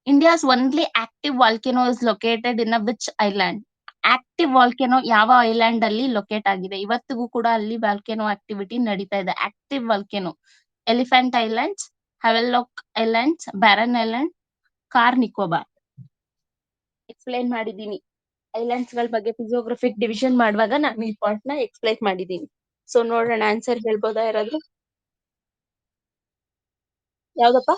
India's only active volcano is located in which island? Active volcano ಯಾವ ಐಲ್ಯಾಂಡ್ ಅಲ್ಲಿ ಲೊಕೇಟ್ ಆಗಿದೆ? ಇವತ್ತಿಗೂ ಕೂಡ ಅಲ್ಲಿ ವಾಲ್ಕೆನೋ ಆಕ್ಟಿವಿಟಿ ನಡೀತಾ ಇದೆ. Active volcano elephant islands, Havelock islands, barren island, car Nicobar. Explain ಮಾಡಿದೀನಿ. ಐಲ್ಯಾಂಡ್ಸ್ ಗಳ ಬಗ್ಗೆ ಫಿಸಿಯೋಗ್ರಫಿಕ್ ಡಿವಿಷನ್ ಮಾಡುವಾಗ ನಾನು ಈ ಪಾಯಿಂಟ್ ನ ಎಕ್ಸ್ಪ್ಲೈನ್ ಮಾಡಿದೀನಿ. ಸೊ ನೋಡೋಣ ಆನ್ಸರ್ ಹೇಳ್ಬೋದಾ ಯಾರಾದ್ರೂ? ಯಾವ್ದಪ್ಪ?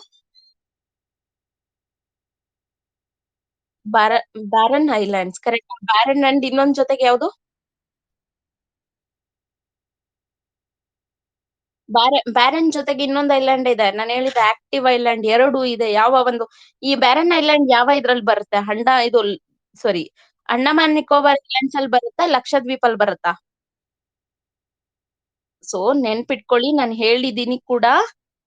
Barren islands correct. Barren and ಇನ್ನೊಂದ್ ಜೊತೆಗೆ ಯಾವ್ದು? ಬ್ಯಾರನ್ ಜೊತೆಗೆ ಇನ್ನೊಂದು ಐಲ್ಯಾಂಡ್ ಇದೆ. ನಾನು ಹೇಳಿದ ಆಕ್ಟಿವ್ ಐಲ್ಯಾಂಡ್ ಎರಡು ಇದೆ. ಯಾವ ಒಂದು ಈ ಬ್ಯಾರನ್ ಐಲ್ಯಾಂಡ್ ಯಾವ ಇದ್ರಲ್ಲಿ ಬರುತ್ತೆ? ಇದು ಸಾರಿ, ಅಂಡಮಾನ್ ನಿಕೋಬಾರ್ ಐಲ್ಯಾಂಡ್ಸ್ ಅಲ್ಲಿ ಬರುತ್ತಾ, ಲಕ್ಷದ್ವೀಪ್ ಅಲ್ಲಿ ಬರುತ್ತಾ? ಸೊ ನೆನ್ಪಿಟ್ಕೊಳ್ಳಿ, ನಾನು ಹೇಳಿದೀನಿ ಕೂಡ.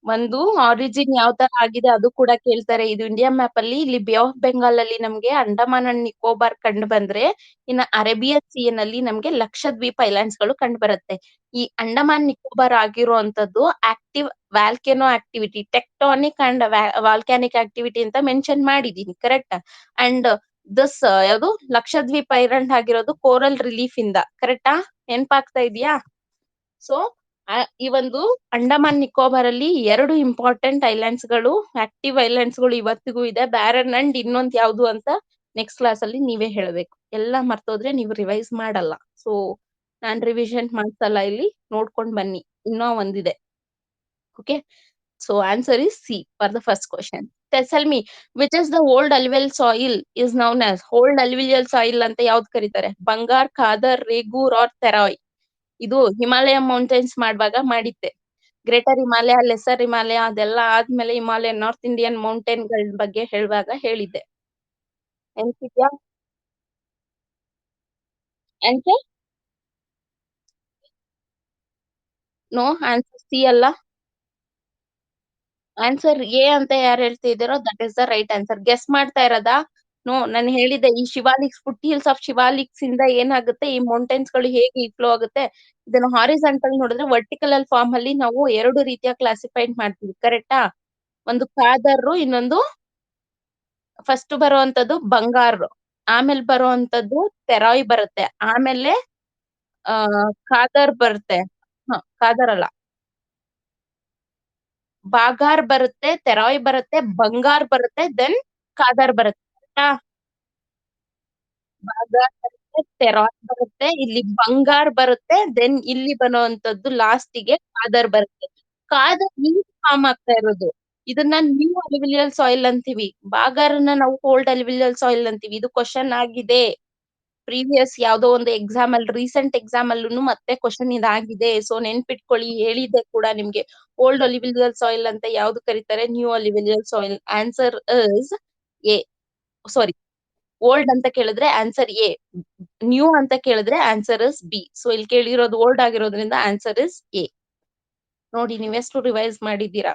ಒಂದು ಆರಿಜಿನ್ ಯಾವ ತರ ಆಗಿದೆ ಅದು ಕೂಡ ಕೇಳ್ತಾರೆ. ಇದು ಇಂಡಿಯಾ ಮ್ಯಾಪ್ ಅಲ್ಲಿ ಇಲ್ಲಿ ಬೇ ಆಫ್ ಬೆಂಗಾಲ್ ಅಲ್ಲಿ ನಮ್ಗೆ ಅಂಡಮಾನ್ ಅಂಡ್ ನಿಕೋಬಾರ್ ಕಂಡು ಬಂದ್ರೆ, ಇನ್ನ ಅರೇಬಿಯನ್ ಸಿ ನಲ್ಲಿ ನಮ್ಗೆ ಲಕ್ಷದ್ವೀಪ ಐಲ್ಯಾಂಡ್ಸ್ ಗಳು ಕಂಡು ಬರುತ್ತೆ. ಈ ಅಂಡಮಾನ್ ನಿಕೋಬಾರ್ ಆಗಿರುವಂತದ್ದು active volcano activity, tectonic and volcanic activity ಅಂತ ಮೆನ್ಷನ್ ಮಾಡಿದೀನಿ, ಕರೆಕ್ಟ್. ಅಂಡ್ ದಿಸ್ ಯಾವುದು ಲಕ್ಷದ್ವೀಪ ಐಲ್ಯಾಂಡ್ ಆಗಿರೋದು ಕೋರಲ್ ರಿಲೀಫ್ ಇಂದ, ಕರೆಕ್ಟಾ? ನೆನ್ಪಾಗ್ತಾ ಇದೆಯಾ? ಸೊ ಈ ಒಂದು ಅಂಡಮಾನ್ ನಿಕೋಬಾರ್ ಅಲ್ಲಿ ಎರಡು ಇಂಪಾರ್ಟೆಂಟ್ ಐಲ್ಯಾಂಡ್ಸ್ ಗಳು, ಆಕ್ಟಿವ್ ಐಲ್ಯಾಂಡ್ಸ್ ಗಳು ಇವತ್ತಿಗೂ ಇದೆ. ಬ್ಯಾರನ್ ಅಂಡ್ ಇನ್ನೊಂದ್ ಯಾವ್ದು ಅಂತ ನೆಕ್ಸ್ಟ್ ಕ್ಲಾಸ್ ಅಲ್ಲಿ ನೀವೇ ಹೇಳ್ಬೇಕು. ಎಲ್ಲ ಮರ್ತೋದ್ರೆ ನೀವು ರಿವೈಸ್ ಮಾಡಲ್ಲ. ಸೊ ನಾನ್ ರಿವಿಷನ್ ಮಾಡ್ಸಲ್ಲ, ಇಲ್ಲಿ ನೋಡ್ಕೊಂಡ್ ಬನ್ನಿ. ಇನ್ನೂ ಒಂದಿದೆ. Okay, so answer is C for the first question. Tell me, which is the old alluvial soil is known as? Old alluvial soil ಅಂತ ಯಾವ್ದು ಕರೀತಾರೆ? ಬಂಗಾರ್, ಖಾದರ್, ರೇಗೂರ್ ಆರ್ ತೆರಾಯ್? ಇದು ಹಿಮಾಲಯ ಮೌಂಟೇನ್ಸ್ ಮಾಡುವಾಗ ಮಾಡಿದ್ದೆ. ಗ್ರೇಟರ್ ಹಿಮಾಲಯ, ಲೆಸರ್ ಹಿಮಾಲಯ ಅದೆಲ್ಲ ಆದ್ಮೇಲೆ ಹಿಮಾಲಯ ನಾರ್ತ್ ಇಂಡಿಯನ್ ಮೌಂಟೇನ್ ಗಳ ಬಗ್ಗೆ ಹೇಳುವಾಗ ಹೇಳಿದ್ದೆ. ನೆನ್ಪಿದ್ಯಾ? ಆನ್ಸರ್ ನೋ, ಆನ್ಸರ್ ಸಿ ಅಲ್ಲ. ಆನ್ಸರ್ ಎ ಅಂತ ಯಾರು ಹೇಳ್ತಿದ್ದೀರೋ that is the right answer. Guess ಮಾಡ್ತಾ ಇರೋದಾ? ನೋ, ನಾನು ಹೇಳಿದ್ದೆ ಈ Shivaliks, foot hills of Shivaliks ಇಂದ ಏನಾಗುತ್ತೆ, ಈ ಮೌಂಟೇನ್ಸ್ ಗಳು ಹೇಗೆ ಫ್ಲೋ ಆಗುತ್ತೆ. ಇದನ್ನು ಹಾರಿಜಾಂಟಲ್ ನೋಡಿದ್ರೆ ವರ್ಟಿಕಲ್ ಫಾರ್ಮ್ ಅಲ್ಲಿ ನಾವು ಎರಡು ರೀತಿಯ ಕ್ಲಾಸಿಫೈಡ್ ಮಾಡ್ತೀವಿ, ಕರೆಕ್ಟಾ? ಒಂದು ಖಾದರ್, ಇನ್ನೊಂದು ಫಸ್ಟ್ ಬರುವಂತದ್ದು ಬಂಗಾರ್, ಆಮೇಲೆ ಬರುವಂತದ್ದು ತೆರಾಯ್ ಬರುತ್ತೆ, ಆಮೇಲೆ ಖಾದರ್ ಬರುತ್ತೆ. ಖಾದರ್ ಅಲ್ಲ, ಬಾಗಾರ್ ಬರುತ್ತೆ, ತೆರಾಯ್ ಬರುತ್ತೆ, ಬಂಗಾರ್ ಬರುತ್ತೆ, ದೆನ್ ಖಾದರ್ ಬರುತ್ತೆ. ಬಾಗಾರ್ ಬರುತ್ತೆ, ತೆರಾಯ್ ಬರುತ್ತೆ, ಇಲ್ಲಿ ಬಂಗಾರ್ ಬರುತ್ತೆ, ದೆನ್ ಇಲ್ಲಿ ಬರುವಂತದ್ದು ಲಾಸ್ಟಿಗೆ ಖಾದರ್ ಬರುತ್ತೆ. ಖಾದರ್ ಈಗ ಫಾರ್ಮ್ ಆಗ್ತಾ ಇರೋದು. ಇದನ್ನ ನ್ಯೂ ಅಲ್ಯುವಿಯಲ್ ಸಾಯಿಲ್ ಅಂತೀವಿ. ಬಾಗಾರನ್ನ ನಾವು ಓಲ್ಡ್ ಅಲ್ಯುವಿಯಲ್ ಸಾಯಿಲ್ ಅಂತೀವಿ. ಇದು ಕ್ವಶನ್ ಆಗಿದೆ ಪ್ರೀವಿಯಸ್ ಯಾವ್ದೋ ಒಂದು ಎಕ್ಸಾಮ್ ಅಲ್ಲಿ, ರೀಸೆಂಟ್ ಎಕ್ಸಾಮ್ ಅಲ್ಲೂ ಮತ್ತೆ ಕ್ವಶನ್ ಇದಾಗಿದೆ. ಸೊ ನೆನ್ಪಿಟ್ಕೊಳ್ಳಿ, ಹೇಳಿದ್ದೆ ಕೂಡ ನಿಮ್ಗೆ. ಓಲ್ಡ್ ಅಲ್ಯುವಿಯಲ್ ಸಾಯಿಲ್ ಅಂತ ಯಾವ್ದು ಕರೀತಾರೆ? New alluvial soil. Answer is A. Sorry, old ಅಂತ ಕೇಳಿದ್ರೆ ಆನ್ಸರ್ ಎ, ನ್ಯೂ ಅಂತ ಕೇಳಿದ್ರೆ ಆನ್ಸರ್ ಇಸ್ ಬಿ. ಸೊ ಇಲ್ಲಿ ಕೇಳಿರೋದು ಓಲ್ಡ್ ಆಗಿರೋದ್ರಿಂದ ಆನ್ಸರ್ ಇಸ್ ಎ. ನೋಡಿ, ನೀವೆಷ್ಟು ರಿವೈಸ್ ಮಾಡಿದ್ದೀರಾ.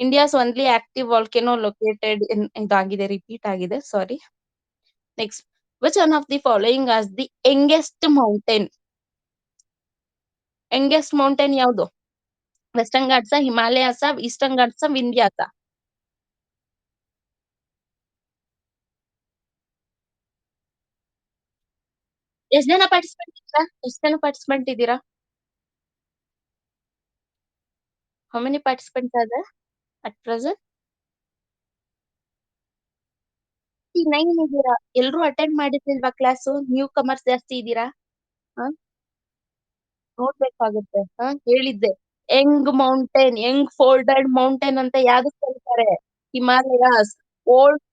India's only active volcano located in, ಇದಾಗಿದೆ, ರಿಪೀಟ್ ಆಗಿದೆ, sorry. Next, which one of the following as the youngest mountain? Youngest mountain ಯಾವುದು? Western Ghats, Himalayas, Eastern Ghats, Vindhyas? ಎಷ್ಟು ಜನ ಪಾರ್ಟಿಸಿಪೆಂಟ್ ಇದ್ದೀರಾ? How many participants are there at present? 9 ಇದ್ದೀರಾ. ಎಲ್ರು attend ಮಾಡಿರ್ಲಿಲ್ವಾ class? New comers ಜಾಸ್ತಿ ಇದ್ದೀರಾ? ಹ? ನೋಡ್ಬೇಕಾಗುತ್ತೆ. ಹೇಳಿದ್ದೆ, young mountain, Young folded mountain ಅಂತ ಯಾವ್ದಕ್ ಕರೀತಾರೆ? ಹಿಮಾಲಯಾಸ್. ಓಲ್ಡ್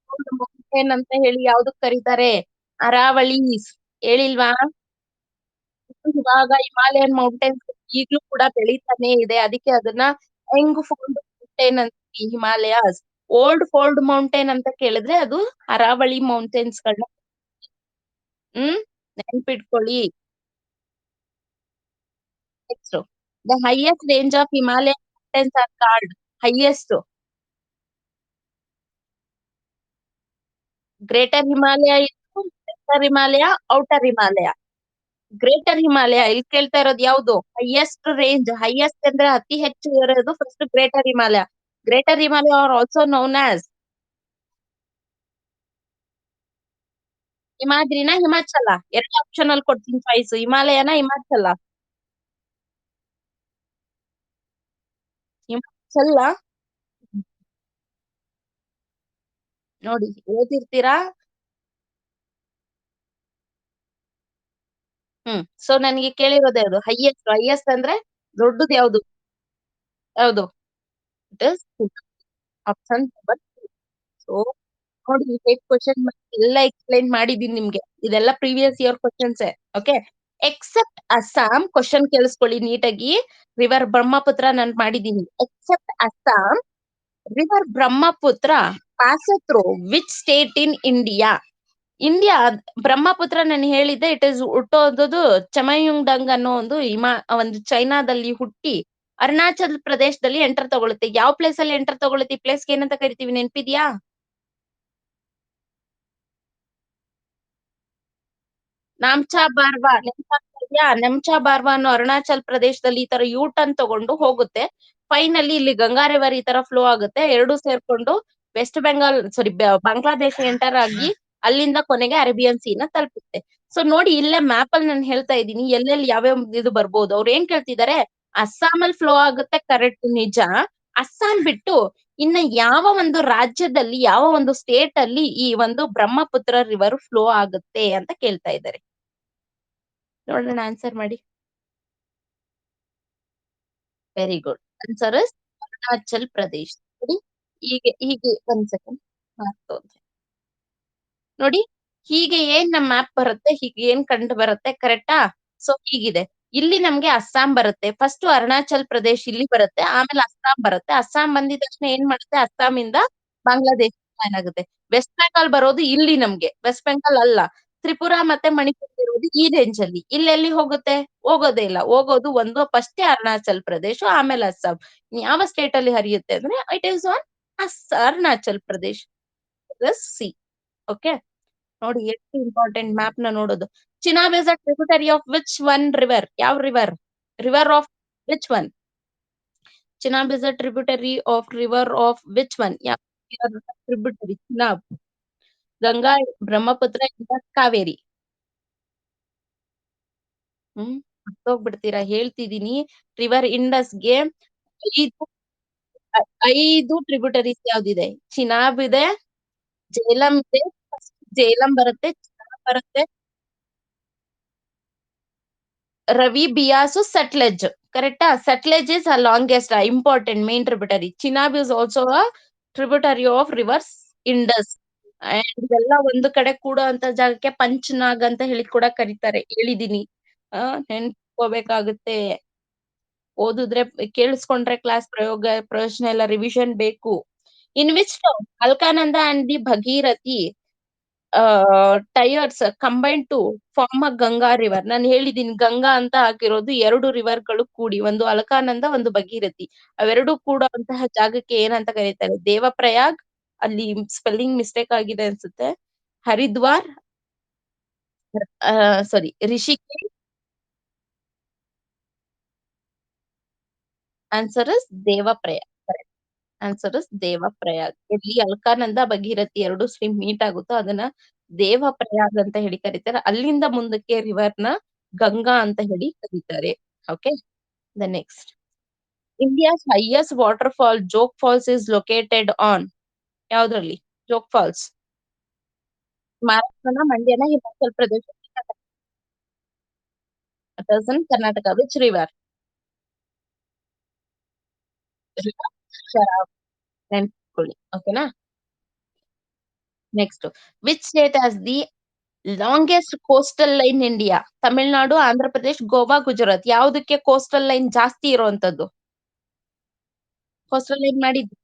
ಮೌಂಟೇನ್ ಅಂತ ಹೇಳಿ ಯಾವ್ದಕ್ ಕರೀತಾರೆ? ಅರಾವಳೀಸ್. ಹೇಳಿಲ್ವಾ? ಇವಾಗ ಹಿಮಾಲಯನ್ ಮೌಂಟೇನ್ಸ್ ಈಗ್ಲೂ ಕೂಡ ಬೆಳೀತಾನೆ ಇದೆ. ಅದಕ್ಕೆ ಅದನ್ನ ಯಂಗ್ ಫೋಲ್ಡ್ ಮೌಂಟೇನ್ ಅಂತೀವಿ ಹಿಮಾಲಯಾಸ್. ಓಲ್ಡ್ ಫೋಲ್ಡ್ ಮೌಂಟೇನ್ ಅಂತ ಕೇಳಿದ್ರೆ ಅದು ಅರಾವಳಿ ಮೌಂಟೇನ್ಸ್‌ಗಳನ್ನ ಹ್ಮ್ ನೆನ್ಪಿಟ್ಕೊಳ್ಳಿ. Next the highest range of Himalayan mountains are called highest greater Himalaya ಇತ್ತು, lesser Himalaya, outer Himalaya. Greater Himalaya ಇಲ್ಲಿ ಕೇಳ್ತಾ ಇರೋದು ಯಾವ್ದು? Highest range. ಹೈಯೆಸ್ಟ್ ಅಂದ್ರೆ ಅತಿ ಹೆಚ್ಚು ಇರೋದು first greater Himalaya. Greater Himalaya are also known as ಹಿಮಾದ್ರಿನ ಹಿಮಾಚಲ. ಎರಡು ಆಪ್ಷನ್ ಅಲ್ಲಿ ಕೊಡ್ತೀನಿ ಚಾಯ್ಸ್. ಹಿಮಾಲಯನ ಹಿಮಾಚಲ. ಹಿಮಾಚಲ ನೋಡಿ ಓದಿರ್ತೀರಾ. ಸೊ ನನಗೆ ಕೇಳಿರೋದು ಯಾವ್ದು? ಹೈಯೆಸ್ಟ್. ಹೈಯೆಸ್ಟ್ ಅಂದ್ರೆ ದೊಡ್ಡದು ಯಾವ್ದು? ಯಾವ್ದು? It is option number. So ನೋಡಿ ಹೇಗ್ ಕ್ವಶನ್ ಎಲ್ಲ ಎಕ್ಸ್ಪ್ಲೈನ್ ಮಾಡಿದೀನಿ ನಿಮ್ಗೆ. ಇದೆಲ್ಲ previous year questions. Okay. Except Assam question ಕೇಳಿಸ್ಕೊಳ್ಳಿ ನೀಟಾಗಿ. ರಿವರ್ ಬ್ರಹ್ಮಪುತ್ರ ನಾನು ಮಾಡಿದೀನಿ. Except Assam river Brahmaputra pass through which state in India? India Brahmaputra ನಾನು ಹೇಳಿದ್ದೆ ಇಟ್ ಇಸ್ ಹುಟ್ಟೋದು ಚಮಯುಂಗ್ಡಂಗ್ ಅನ್ನೋ ಒಂದು ಚೈನಾದಲ್ಲಿ ಹುಟ್ಟಿ ಅರುಣಾಚಲ್ ಪ್ರದೇಶದಲ್ಲಿ ಎಂಟರ್ ತಗೊಳುತ್ತೆ. ಯಾವ ಪ್ಲೇಸ್ ಅಲ್ಲಿ ಎಂಟರ್ ತಗೊಳುತ್ತೆ? ಈ ಪ್ಲೇಸ್ಗೆ ಏನಂತ ಕರಿತೀವಿ ನೆನ್ಪಿದ್ಯಾ? ನಾಮ್ಚಾ ಬಾರ್ವಾ ನೆನ್ಪಾಗ್ತಿದ್ಯಾ? ನಮ್ಚಾ ಬಾರ್ವಾ ಅನ್ನೋ ಅರುಣಾಚಲ್ ಪ್ರದೇಶದಲ್ಲಿ ಈ ತರ ಯೂ ಟರ್ನ್ ತಗೊಂಡು ಹೋಗುತ್ತೆ. ಫೈನಲಿ ಇಲ್ಲಿ ಗಂಗಾ ರಿವರ್ ಈ ತರ ಫ್ಲೋ ಆಗುತ್ತೆ. ಎರಡು ಸೇರ್ಕೊಂಡು ವೆಸ್ಟ್ ಬೆಂಗಾಲ್ ಸಾರಿ ಬಾಂಗ್ಲಾದೇಶ ಎಂಟರ್ ಆಗಿ ಅಲ್ಲಿಂದ ಕೊನೆಗೆ ಅರೇಬಿಯನ್ ಸೀ ನ ತಲುಪುತ್ತೆ. ಸೊ ನೋಡಿ ಇಲ್ಲೇ ಮ್ಯಾಪ್ ಅಲ್ಲಿ ನಾನು ಹೇಳ್ತಾ ಇದ್ದೀನಿ ಎಲ್ಲೆಲ್ಲಿ ಯಾವ್ಯಾವ ಇದು ಬರ್ಬೋದು. ಅವ್ರು ಏನ್ ಕೇಳ್ತಿದ್ದಾರೆ? ಅಸ್ಸಾಂ ಅಲ್ಲಿ ಫ್ಲೋ ಆಗುತ್ತೆ ಕರೆಕ್ಟ್ ನಿಜ. ಅಸ್ಸಾಂ ಬಿಟ್ಟು ಇನ್ನ ಯಾವ ಒಂದು ರಾಜ್ಯದಲ್ಲಿ ಯಾವ ಒಂದು ಸ್ಟೇಟ್ ಅಲ್ಲಿ ಈ ಒಂದು ಬ್ರಹ್ಮಪುತ್ರ ರಿವರ್ ಫ್ಲೋ ಆಗುತ್ತೆ ಅಂತ ಕೇಳ್ತಾ ಇದ್ದಾರೆ. ನೋಡೋಣ ಆನ್ಸರ್ ಮಾಡಿ. Very good. Answer is Arunachal Pradesh. ನೋಡಿ ಹೀಗೆ ಹೀಗೆ ಒಂದ್ ಸೆಕೆಂಡ್ ನೋಡಿ ಹೀಗೆ ಏನ್ ನಮ್ ಮ್ಯಾಪ್ ಬರುತ್ತೆ ಹೀಗೆ ಏನ್ ಕಂಡು ಬರುತ್ತೆ ಕರೆಕ್ಟಾ? ಸೊ ಹೀಗಿದೆ. ಇಲ್ಲಿ ನಮ್ಗೆ ಅಸ್ಸಾಂ ಬರುತ್ತೆ. ಫಸ್ಟ್ ಅರುಣಾಚಲ್ ಪ್ರದೇಶ್ ಇಲ್ಲಿ ಬರುತ್ತೆ. ಆಮೇಲೆ ಅಸ್ಸಾಂ ಬರುತ್ತೆ. ಅಸ್ಸಾಂ ಬಂದಿದ ತಕ್ಷಣ ಏನ್ ಮಾಡುತ್ತೆ? ಅಸ್ಸಾಂ ಇಂದ ಬಾಂಗ್ಲಾದೇಶ ಜಾಯಿನ್ ಆಗುತ್ತೆ. ವೆಸ್ಟ್ ಬೆಂಗಾಲ್ ಬರೋದು ಇಲ್ಲಿ ನಮ್ಗೆ. ವೆಸ್ಟ್ ಬೆಂಗಾಲ್ ಅಲ್ಲ. ತ್ರಿಪುರಾ ಮತ್ತೆ ಮಣಿಪುರ ಇರೋದು ಈ ರೇಂಜ್ ಅಲ್ಲಿ. ಇಲ್ಲೆಲ್ಲಿ ಹೋಗುತ್ತೆ? ಹೋಗೋದೇ ಇಲ್ಲ. ಹೋಗೋದು ಒಂದು ಫಸ್ಟೇ ಅರುಣಾಚಲ್ ಪ್ರದೇಶ್ ಆಮೇಲೆ ಅಸ್ಸಾಂ. ಯಾವ ಸ್ಟೇಟ್ ಅಲ್ಲಿ ಹರಿಯುತ್ತೆ ಅಂದ್ರೆ it is on Arunachal Pradesh. See. Okay. ನೋಡಿ ಎಷ್ಟು ಇಂಪಾರ್ಟೆಂಟ್ ಮ್ಯಾಪ್ ನ ನೋಡೋದು. Chenab is a tributary of which one river? ಯಾವ river? River of which one? Chenab is a tributary of river of which one? ಯಾವ ಟ್ರಿಬ್ಯೂಟರಿ? ಚಿನಾಬ್, ಗಂಗಾ, ಬ್ರಹ್ಮಪುತ್ರ ಇಲ್ಲ ಕಾವೇರಿ? ಹ್ಮ್ ಹೋಗ್ಬಿಡ್ತೀರಾ ಹೇಳ್ತಿದೀನಿ. ರಿವರ್ ಇಂಡಸ್ಗೆ ಐದು ಐದು ಟ್ರಿಬ್ಯೂಟರೀಸ್ ಯಾವ್ದಿದೆ? ಚಿನಾಬ್ ಇದೆ, ಜೇಲಂ ಇದೆ, ಜೇಲಂ ಬರುತ್ತೆ, ಚಿನಾಬ್ ಬರುತ್ತೆ, ರವಿ, ಬಿಯಾಸು, ಸಟ್ಲೆಜ್. ಕರೆಕ್ಟಾ? Sutlej is a longest important main tributary. Chenab is also a tributary of reverse Indus. And ಇದೆಲ್ಲ ಒಂದು ಕಡೆ ಕೂಡೋ ಅಂತ ಜಾಗಕ್ಕೆ ಪಂಚ್ನಾಗ್ ಅಂತ ಹೇಳಿ ಕೂಡ ಕರೀತಾರೆ. ಹೇಳಿದೀನಿ. ನೆನ್ಕೋಬೇಕಾಗುತ್ತೆ. ಓದಿದ್ರೆ ಕೇಳಿಸ್ಕೊಂಡ್ರೆ ಕ್ಲಾಸ್ ಪ್ರಯೋಜನ ಎಲ್ಲ ರಿವಿಷನ್ ಬೇಕು. In which Alaknanda and the Bhagirathi tires combine to form a Ganga river. ನಾನು ಹೇಳಿದೀನಿ ಗಂಗಾ ಅಂತ ಹಾಕಿರೋದು ಎರಡು ರಿವರ್ ಗಳು ಕೂಡಿ ಒಂದು ಅಲಕಾನಂದ ಒಂದು ಭಗೀರಥಿ. ಅವೆರಡು ಕೂಡುವಂತಹ ಜಾಗಕ್ಕೆ ಏನಂತ ಕರೀತಾರೆ? ದೇವಪ್ರಯಾಗ್. ಅಲ್ಲಿ ಸ್ಪೆಲ್ಲಿಂಗ್ ಮಿಸ್ಟೇಕ್ ಆಗಿದೆ ಅನ್ಸುತ್ತೆ. Haridwar, sorry Rishikesh. Answer is Devprayag. Answer is Devprayag. ಎಲ್ಲಿ ಅಲ್ಕಾನಂದ ಭಗೀರಥಿ ಎರಡು ಸ್ಟ್ರೀಮ್ ಮೀಟ್ ಆಗುತ್ತೋ ಅದನ್ನ ದೇವಪ್ರಯಾಗ್ ಅಂತ ಹೇಳಿ ಕರೀತಾರೆ. ಅಲ್ಲಿಂದ ಮುಂದಕ್ಕೆ ರಿವರ್ ನ ಗಂಗಾ ಅಂತ ಹೇಳಿ ಕರೀತಾರೆ. Okay. The next India's highest water fall Jog falls is located on ಯಾವ್ದ್ರಲ್ಲಿ? ಜೋಗ್ ಫಾಲ್ಸ್ ಮಹಾರಾಷ್ಟ್ರನ, ಮಂಡ್ಯನ, ಹಿಮಾಚಲ್ ಪ್ರದೇಶ? ಕರ್ನಾಟಕ. Which river? ನೆನ್ಪಿಟ್ಕೊಳ್ಳಿ. ಓಕೆನಾ? Next which state as the longest coastal line India Tamil Nadu, Andhra Pradesh, Goa, Gujarat. ಯಾವ್ದಕ್ಕೆ ಕೋಸ್ಟಲ್ ಲೈನ್ ಜಾಸ್ತಿ ಇರುವಂತದ್ದು? ಕೋಸ್ಟಲ್ ಲೈನ್ ಮಾಡಿದ್ದು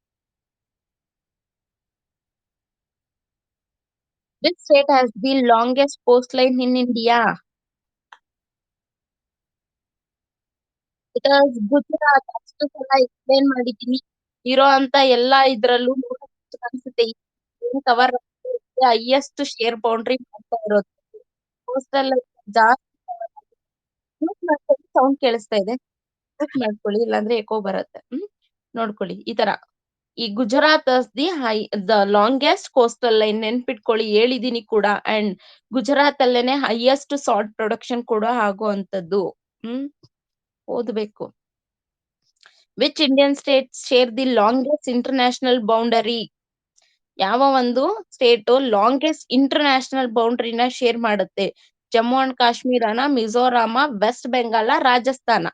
which state has the longest coast line in India? Because Gujarat ಅಷ್ಟು ಸಲ ಎಕ್ಸ್ಪ್ಲೇನ್ ಮಾಡಿದೀನಿ. ಇರೋ ಅಂತ ಎಲ್ಲಾ ಇದ್ರಲ್ಲೂ ಅನ್ಸುತ್ತೆ ಕವರ್ ಹೈಯೆಸ್ಟ್ ಶೇರ್ ಬೌಂಡ್ರಿ ಮಾಡ್ತಾ ಇರೋದು ಕೋಸ್ಟಲ್ ಜಾಸ್ತಿ ಸೌಂಡ್ ಕೇಳಿಸ್ತಾ ಇದೆ. ಚೆಕ್ ಮಾಡ್ಕೊಳ್ಳಿ ಇಲ್ಲಾಂದ್ರೆ ಎಕೋ ಬರುತ್ತೆ. ನೋಡ್ಕೊಳ್ಳಿ ಈ ತರ. ಈ Gujarat the the longest coastal line ನೆನ್ಪಿಟ್ಕೊಳ್ಳಿ ಹೇಳಿದೀನಿ ಕೂಡ. ಅಂಡ್ ಗುಜರಾತ್ ಅಲ್ಲೇನೆ ಹೈಯೆಸ್ಟ್ ಸಾಲ್ಟ್ ಪ್ರೊಡಕ್ಷನ್ ಕೂಡ ಆಗುವಂತದ್ದು. ಹ್ಮ್ ಓದ್ಬೇಕು. Which Indian state share the longest international boundary? ಯಾವ ಒಂದು ಸ್ಟೇಟ್ ಲಾಂಗೆಸ್ಟ್ ಇಂಟರ್ನ್ಯಾಷನಲ್ ಬೌಂಡ್ರಿನ ಶೇರ್ ಮಾಡುತ್ತೆ? ಜಮ್ಮು ಅಂಡ್ ಕಾಶ್ಮೀರನ, ಮಿಜೋರಾಮ, ವೆಸ್ಟ್ ಬೆಂಗಾಲ, ರಾಜಸ್ಥಾನ?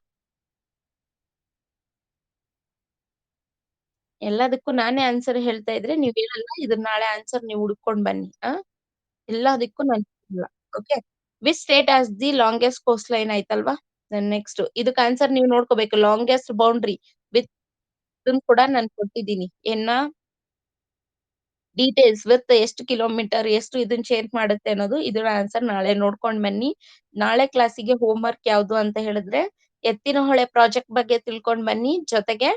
ಎಲ್ಲದಕ್ಕೂ ನಾನೇ ಆನ್ಸರ್ ಹೇಳ್ತಾ ಇದ್ರೆ ನೀವ್ ಹೇಳಲ್ಲ. ಇದನ್ನ ನಾಳೆ ಆನ್ಸರ್ ನೀವು ಹುಡ್ಕೊಂಡ್ ಬನ್ನಿ. ಎಲ್ಲದಕ್ಕೂ ನಾನು okay. Which state has the longest coast line ಆಯ್ತಲ್ವಾ? ನೆಕ್ಸ್ಟ್ ಇದಕ್ ಆನ್ಸರ್ ನೀವು ನೋಡ್ಕೋಬೇಕು. ಲಾಂಗೆಸ್ಟ್ ಬೌಂಡ್ರಿ ವಿತ್ ಇದನ್ ಕೂಡ ನಾನು ಕೊಟ್ಟಿದ್ದೀನಿ. ಡೀಟೇಲ್ಸ್ ವಿತ್ ಎಷ್ಟು ಕಿಲೋಮೀಟರ್ ಎಷ್ಟು ಇದನ್ನ ಶೇರ್ ಮಾಡುತ್ತೆ ಅನ್ನೋದು. ಇದರ ಆನ್ಸರ್ ನಾಳೆ ನೋಡ್ಕೊಂಡ್ ಬನ್ನಿ. ನಾಳೆ ಕ್ಲಾಸಿಗೆ ಹೋಮ್ ವರ್ಕ್ ಯಾವ್ದು ಅಂತ ಹೇಳಿದ್ರೆ ಎತ್ತಿನಹೊಳೆ ಪ್ರಾಜೆಕ್ಟ್ ಬಗ್ಗೆ ತಿಳ್ಕೊಂಡ್ ಬನ್ನಿ. ಜೊತೆಗೆ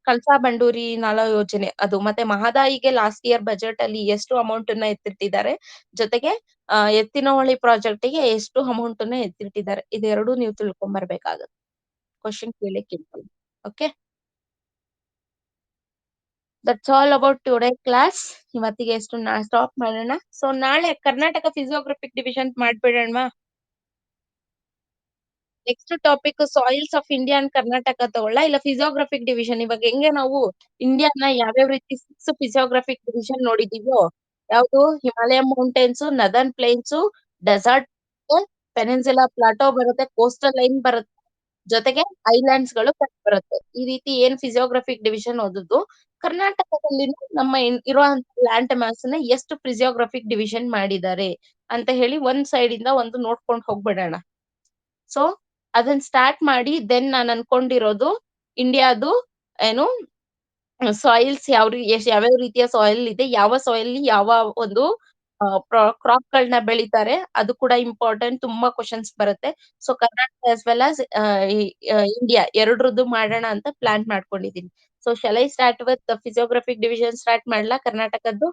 ಕಳಸಾ ಬಂಡೂರಿ ನಾಲಾ ಯೋಜನೆ ಅದು ಮತ್ತೆ ಮಹದಾಯಿಗೆ ಲಾಸ್ಟ್ ಇಯರ್ ಬಜೆಟ್ ಅಲ್ಲಿ ಎಷ್ಟು ಅಮೌಂಟ್ ಅನ್ನ ಎತ್ತಿಟ್ಟಿದ್ದಾರೆ, ಜೊತೆಗೆ ಎತ್ತಿನಹೊಳೆ ಪ್ರಾಜೆಕ್ಟ್ ಗೆ ಎಷ್ಟು ಅಮೌಂಟ್ ಅನ್ನ ಎತ್ತಿಟ್ಟಿದ್ದಾರೆ, ಇದೆರಡು ನೀವು ತಿಳ್ಕೊಂಡ್ ಬರ್ಬೇಕಾಗತ್ತೆ. ಕ್ವಶನ್ ಕೇಳೇ ಕೇಳ್ಕೊಳ್ಳಿ. Okay, that's all about today class. ಇವತ್ತಿಗೆ ಎಷ್ಟು ಸ್ಟಾಪ್ ಮಾಡೋಣ. ಸೊ ನಾಳೆ ಕರ್ನಾಟಕ ಫಿಸಿಯೋಗ್ರಫಿಕ್ ಡಿವಿಷನ್ ಮಾಡ್ಬಿಡೋಣ. Next topic soils of India and Karnataka ತಗೊಳ್ಳ ಇಲ್ಲ ಫಿಸಿಯೋಗ್ರಫಿಕ್ ಡಿವಿಷನ್? ಇವಾಗ ಹೆಂಗೆ ನಾವು ಇಂಡಿಯಾನ ಯಾವ್ಯಾವ ರೀತಿ 6 ಫಿಸಿಯೋಗ್ರಫಿಕ್ ಡಿವಿಷನ್ ನೋಡಿದೀವೋ, ಯಾವ್ದು Himalaya mountains, northern plains, desert, peninsula plateau ಬರುತ್ತೆ, ಕೋಸ್ಟಲ್ ಲೈನ್ ಬರುತ್ತೆ, ಜೊತೆಗೆ ಐಲ್ಯಾಂಡ್ಸ್ ಗಳು ಬರುತ್ತೆ. ಈ ರೀತಿ ಏನ್ ಫಿಸಿಯೋಗ್ರಫಿಕ್ ಡಿವಿಷನ್ ಓದುದು, ಕರ್ನಾಟಕದಲ್ಲಿ ನಮ್ಮ ಇರುವಂತ ಲ್ಯಾಂಡ್ ಮಾಸ್ ನ ಎಷ್ಟು ಫಿಸಿಯೋಗ್ರಫಿಕ್ ಡಿವಿಷನ್ ಮಾಡಿದ್ದಾರೆ ಅಂತ ಹೇಳಿ ಒಂದ್ ಸೈಡ್ ಇಂದ ಒಂದು ನೋಡ್ಕೊಂಡು ಹೋಗ್ಬಿಡೋಣ. ಸೊ ಅದನ್ನ ಸ್ಟಾರ್ಟ್ ಮಾಡಿ ದೆನ್ ನಾನು ಅನ್ಕೊಂಡಿರೋದು ಇಂಡಿಯಾದು ಏನು ಸಾಯಿಲ್ಸ್ ಯಾವ್ಯಾವ ರೀತಿಯ ಸಾಯಿಲ್ ಇದೆ, ಯಾವ ಸಾಯಿಲ್ ಯಾವ ಒಂದು ಕ್ರಾಪ್ ಗಳನ್ನ ಬೆಳಿತಾರೆ, ಅದು ಕೂಡ ಇಂಪಾರ್ಟೆಂಟ್. ತುಂಬಾ ಕ್ವಶನ್ಸ್ ಬರುತ್ತೆ. So Karnataka as well as India ಎರಡ್ರದ್ದು ಮಾಡೋಣ ಅಂತ ಪ್ಲಾನ್ ಮಾಡ್ಕೊಂಡಿದೀನಿ. So shall I start with physiographic division start ಮಾಡ್ಲಾ ಕರ್ನಾಟಕದ್ದು?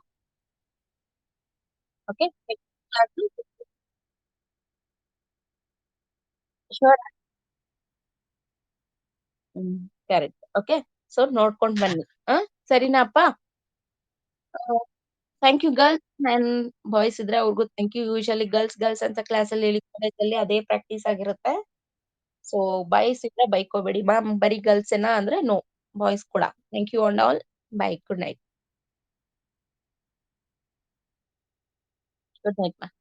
Okay, sure. Correct. Okay, so ನೋಡ್ಕೊಂಡ್ ಬನ್ನಿ. ಸರಿನಾಪ್ಪ? Thank you girls. And boys ಇದ್ರೆ ಅವ್ರಿಗೂ thank you. Usually girls girls ಅಂತ ಕ್ಲಾಸ್ ಅಲ್ಲಿ ಹೇಳಿ ಕಾಲೇಜಲ್ಲಿ ಅದೇ ಪ್ರಾಕ್ಟೀಸ್ ಆಗಿರುತ್ತೆ. ಸೊ ಬಾಯ್ಸ್ ಇದ್ರೆ ಬೈಕೋಬೇಡಿ ಮ್ಯಾಮ್, ಬರೀ ಗರ್ಲ್ಸ್ ಏನಾ ಅಂದ್ರೆ ನೋ, ಬಾಯ್ಸ್ ಕೂಡ. Thank you and all. Bye. Good night. Good night ma'am.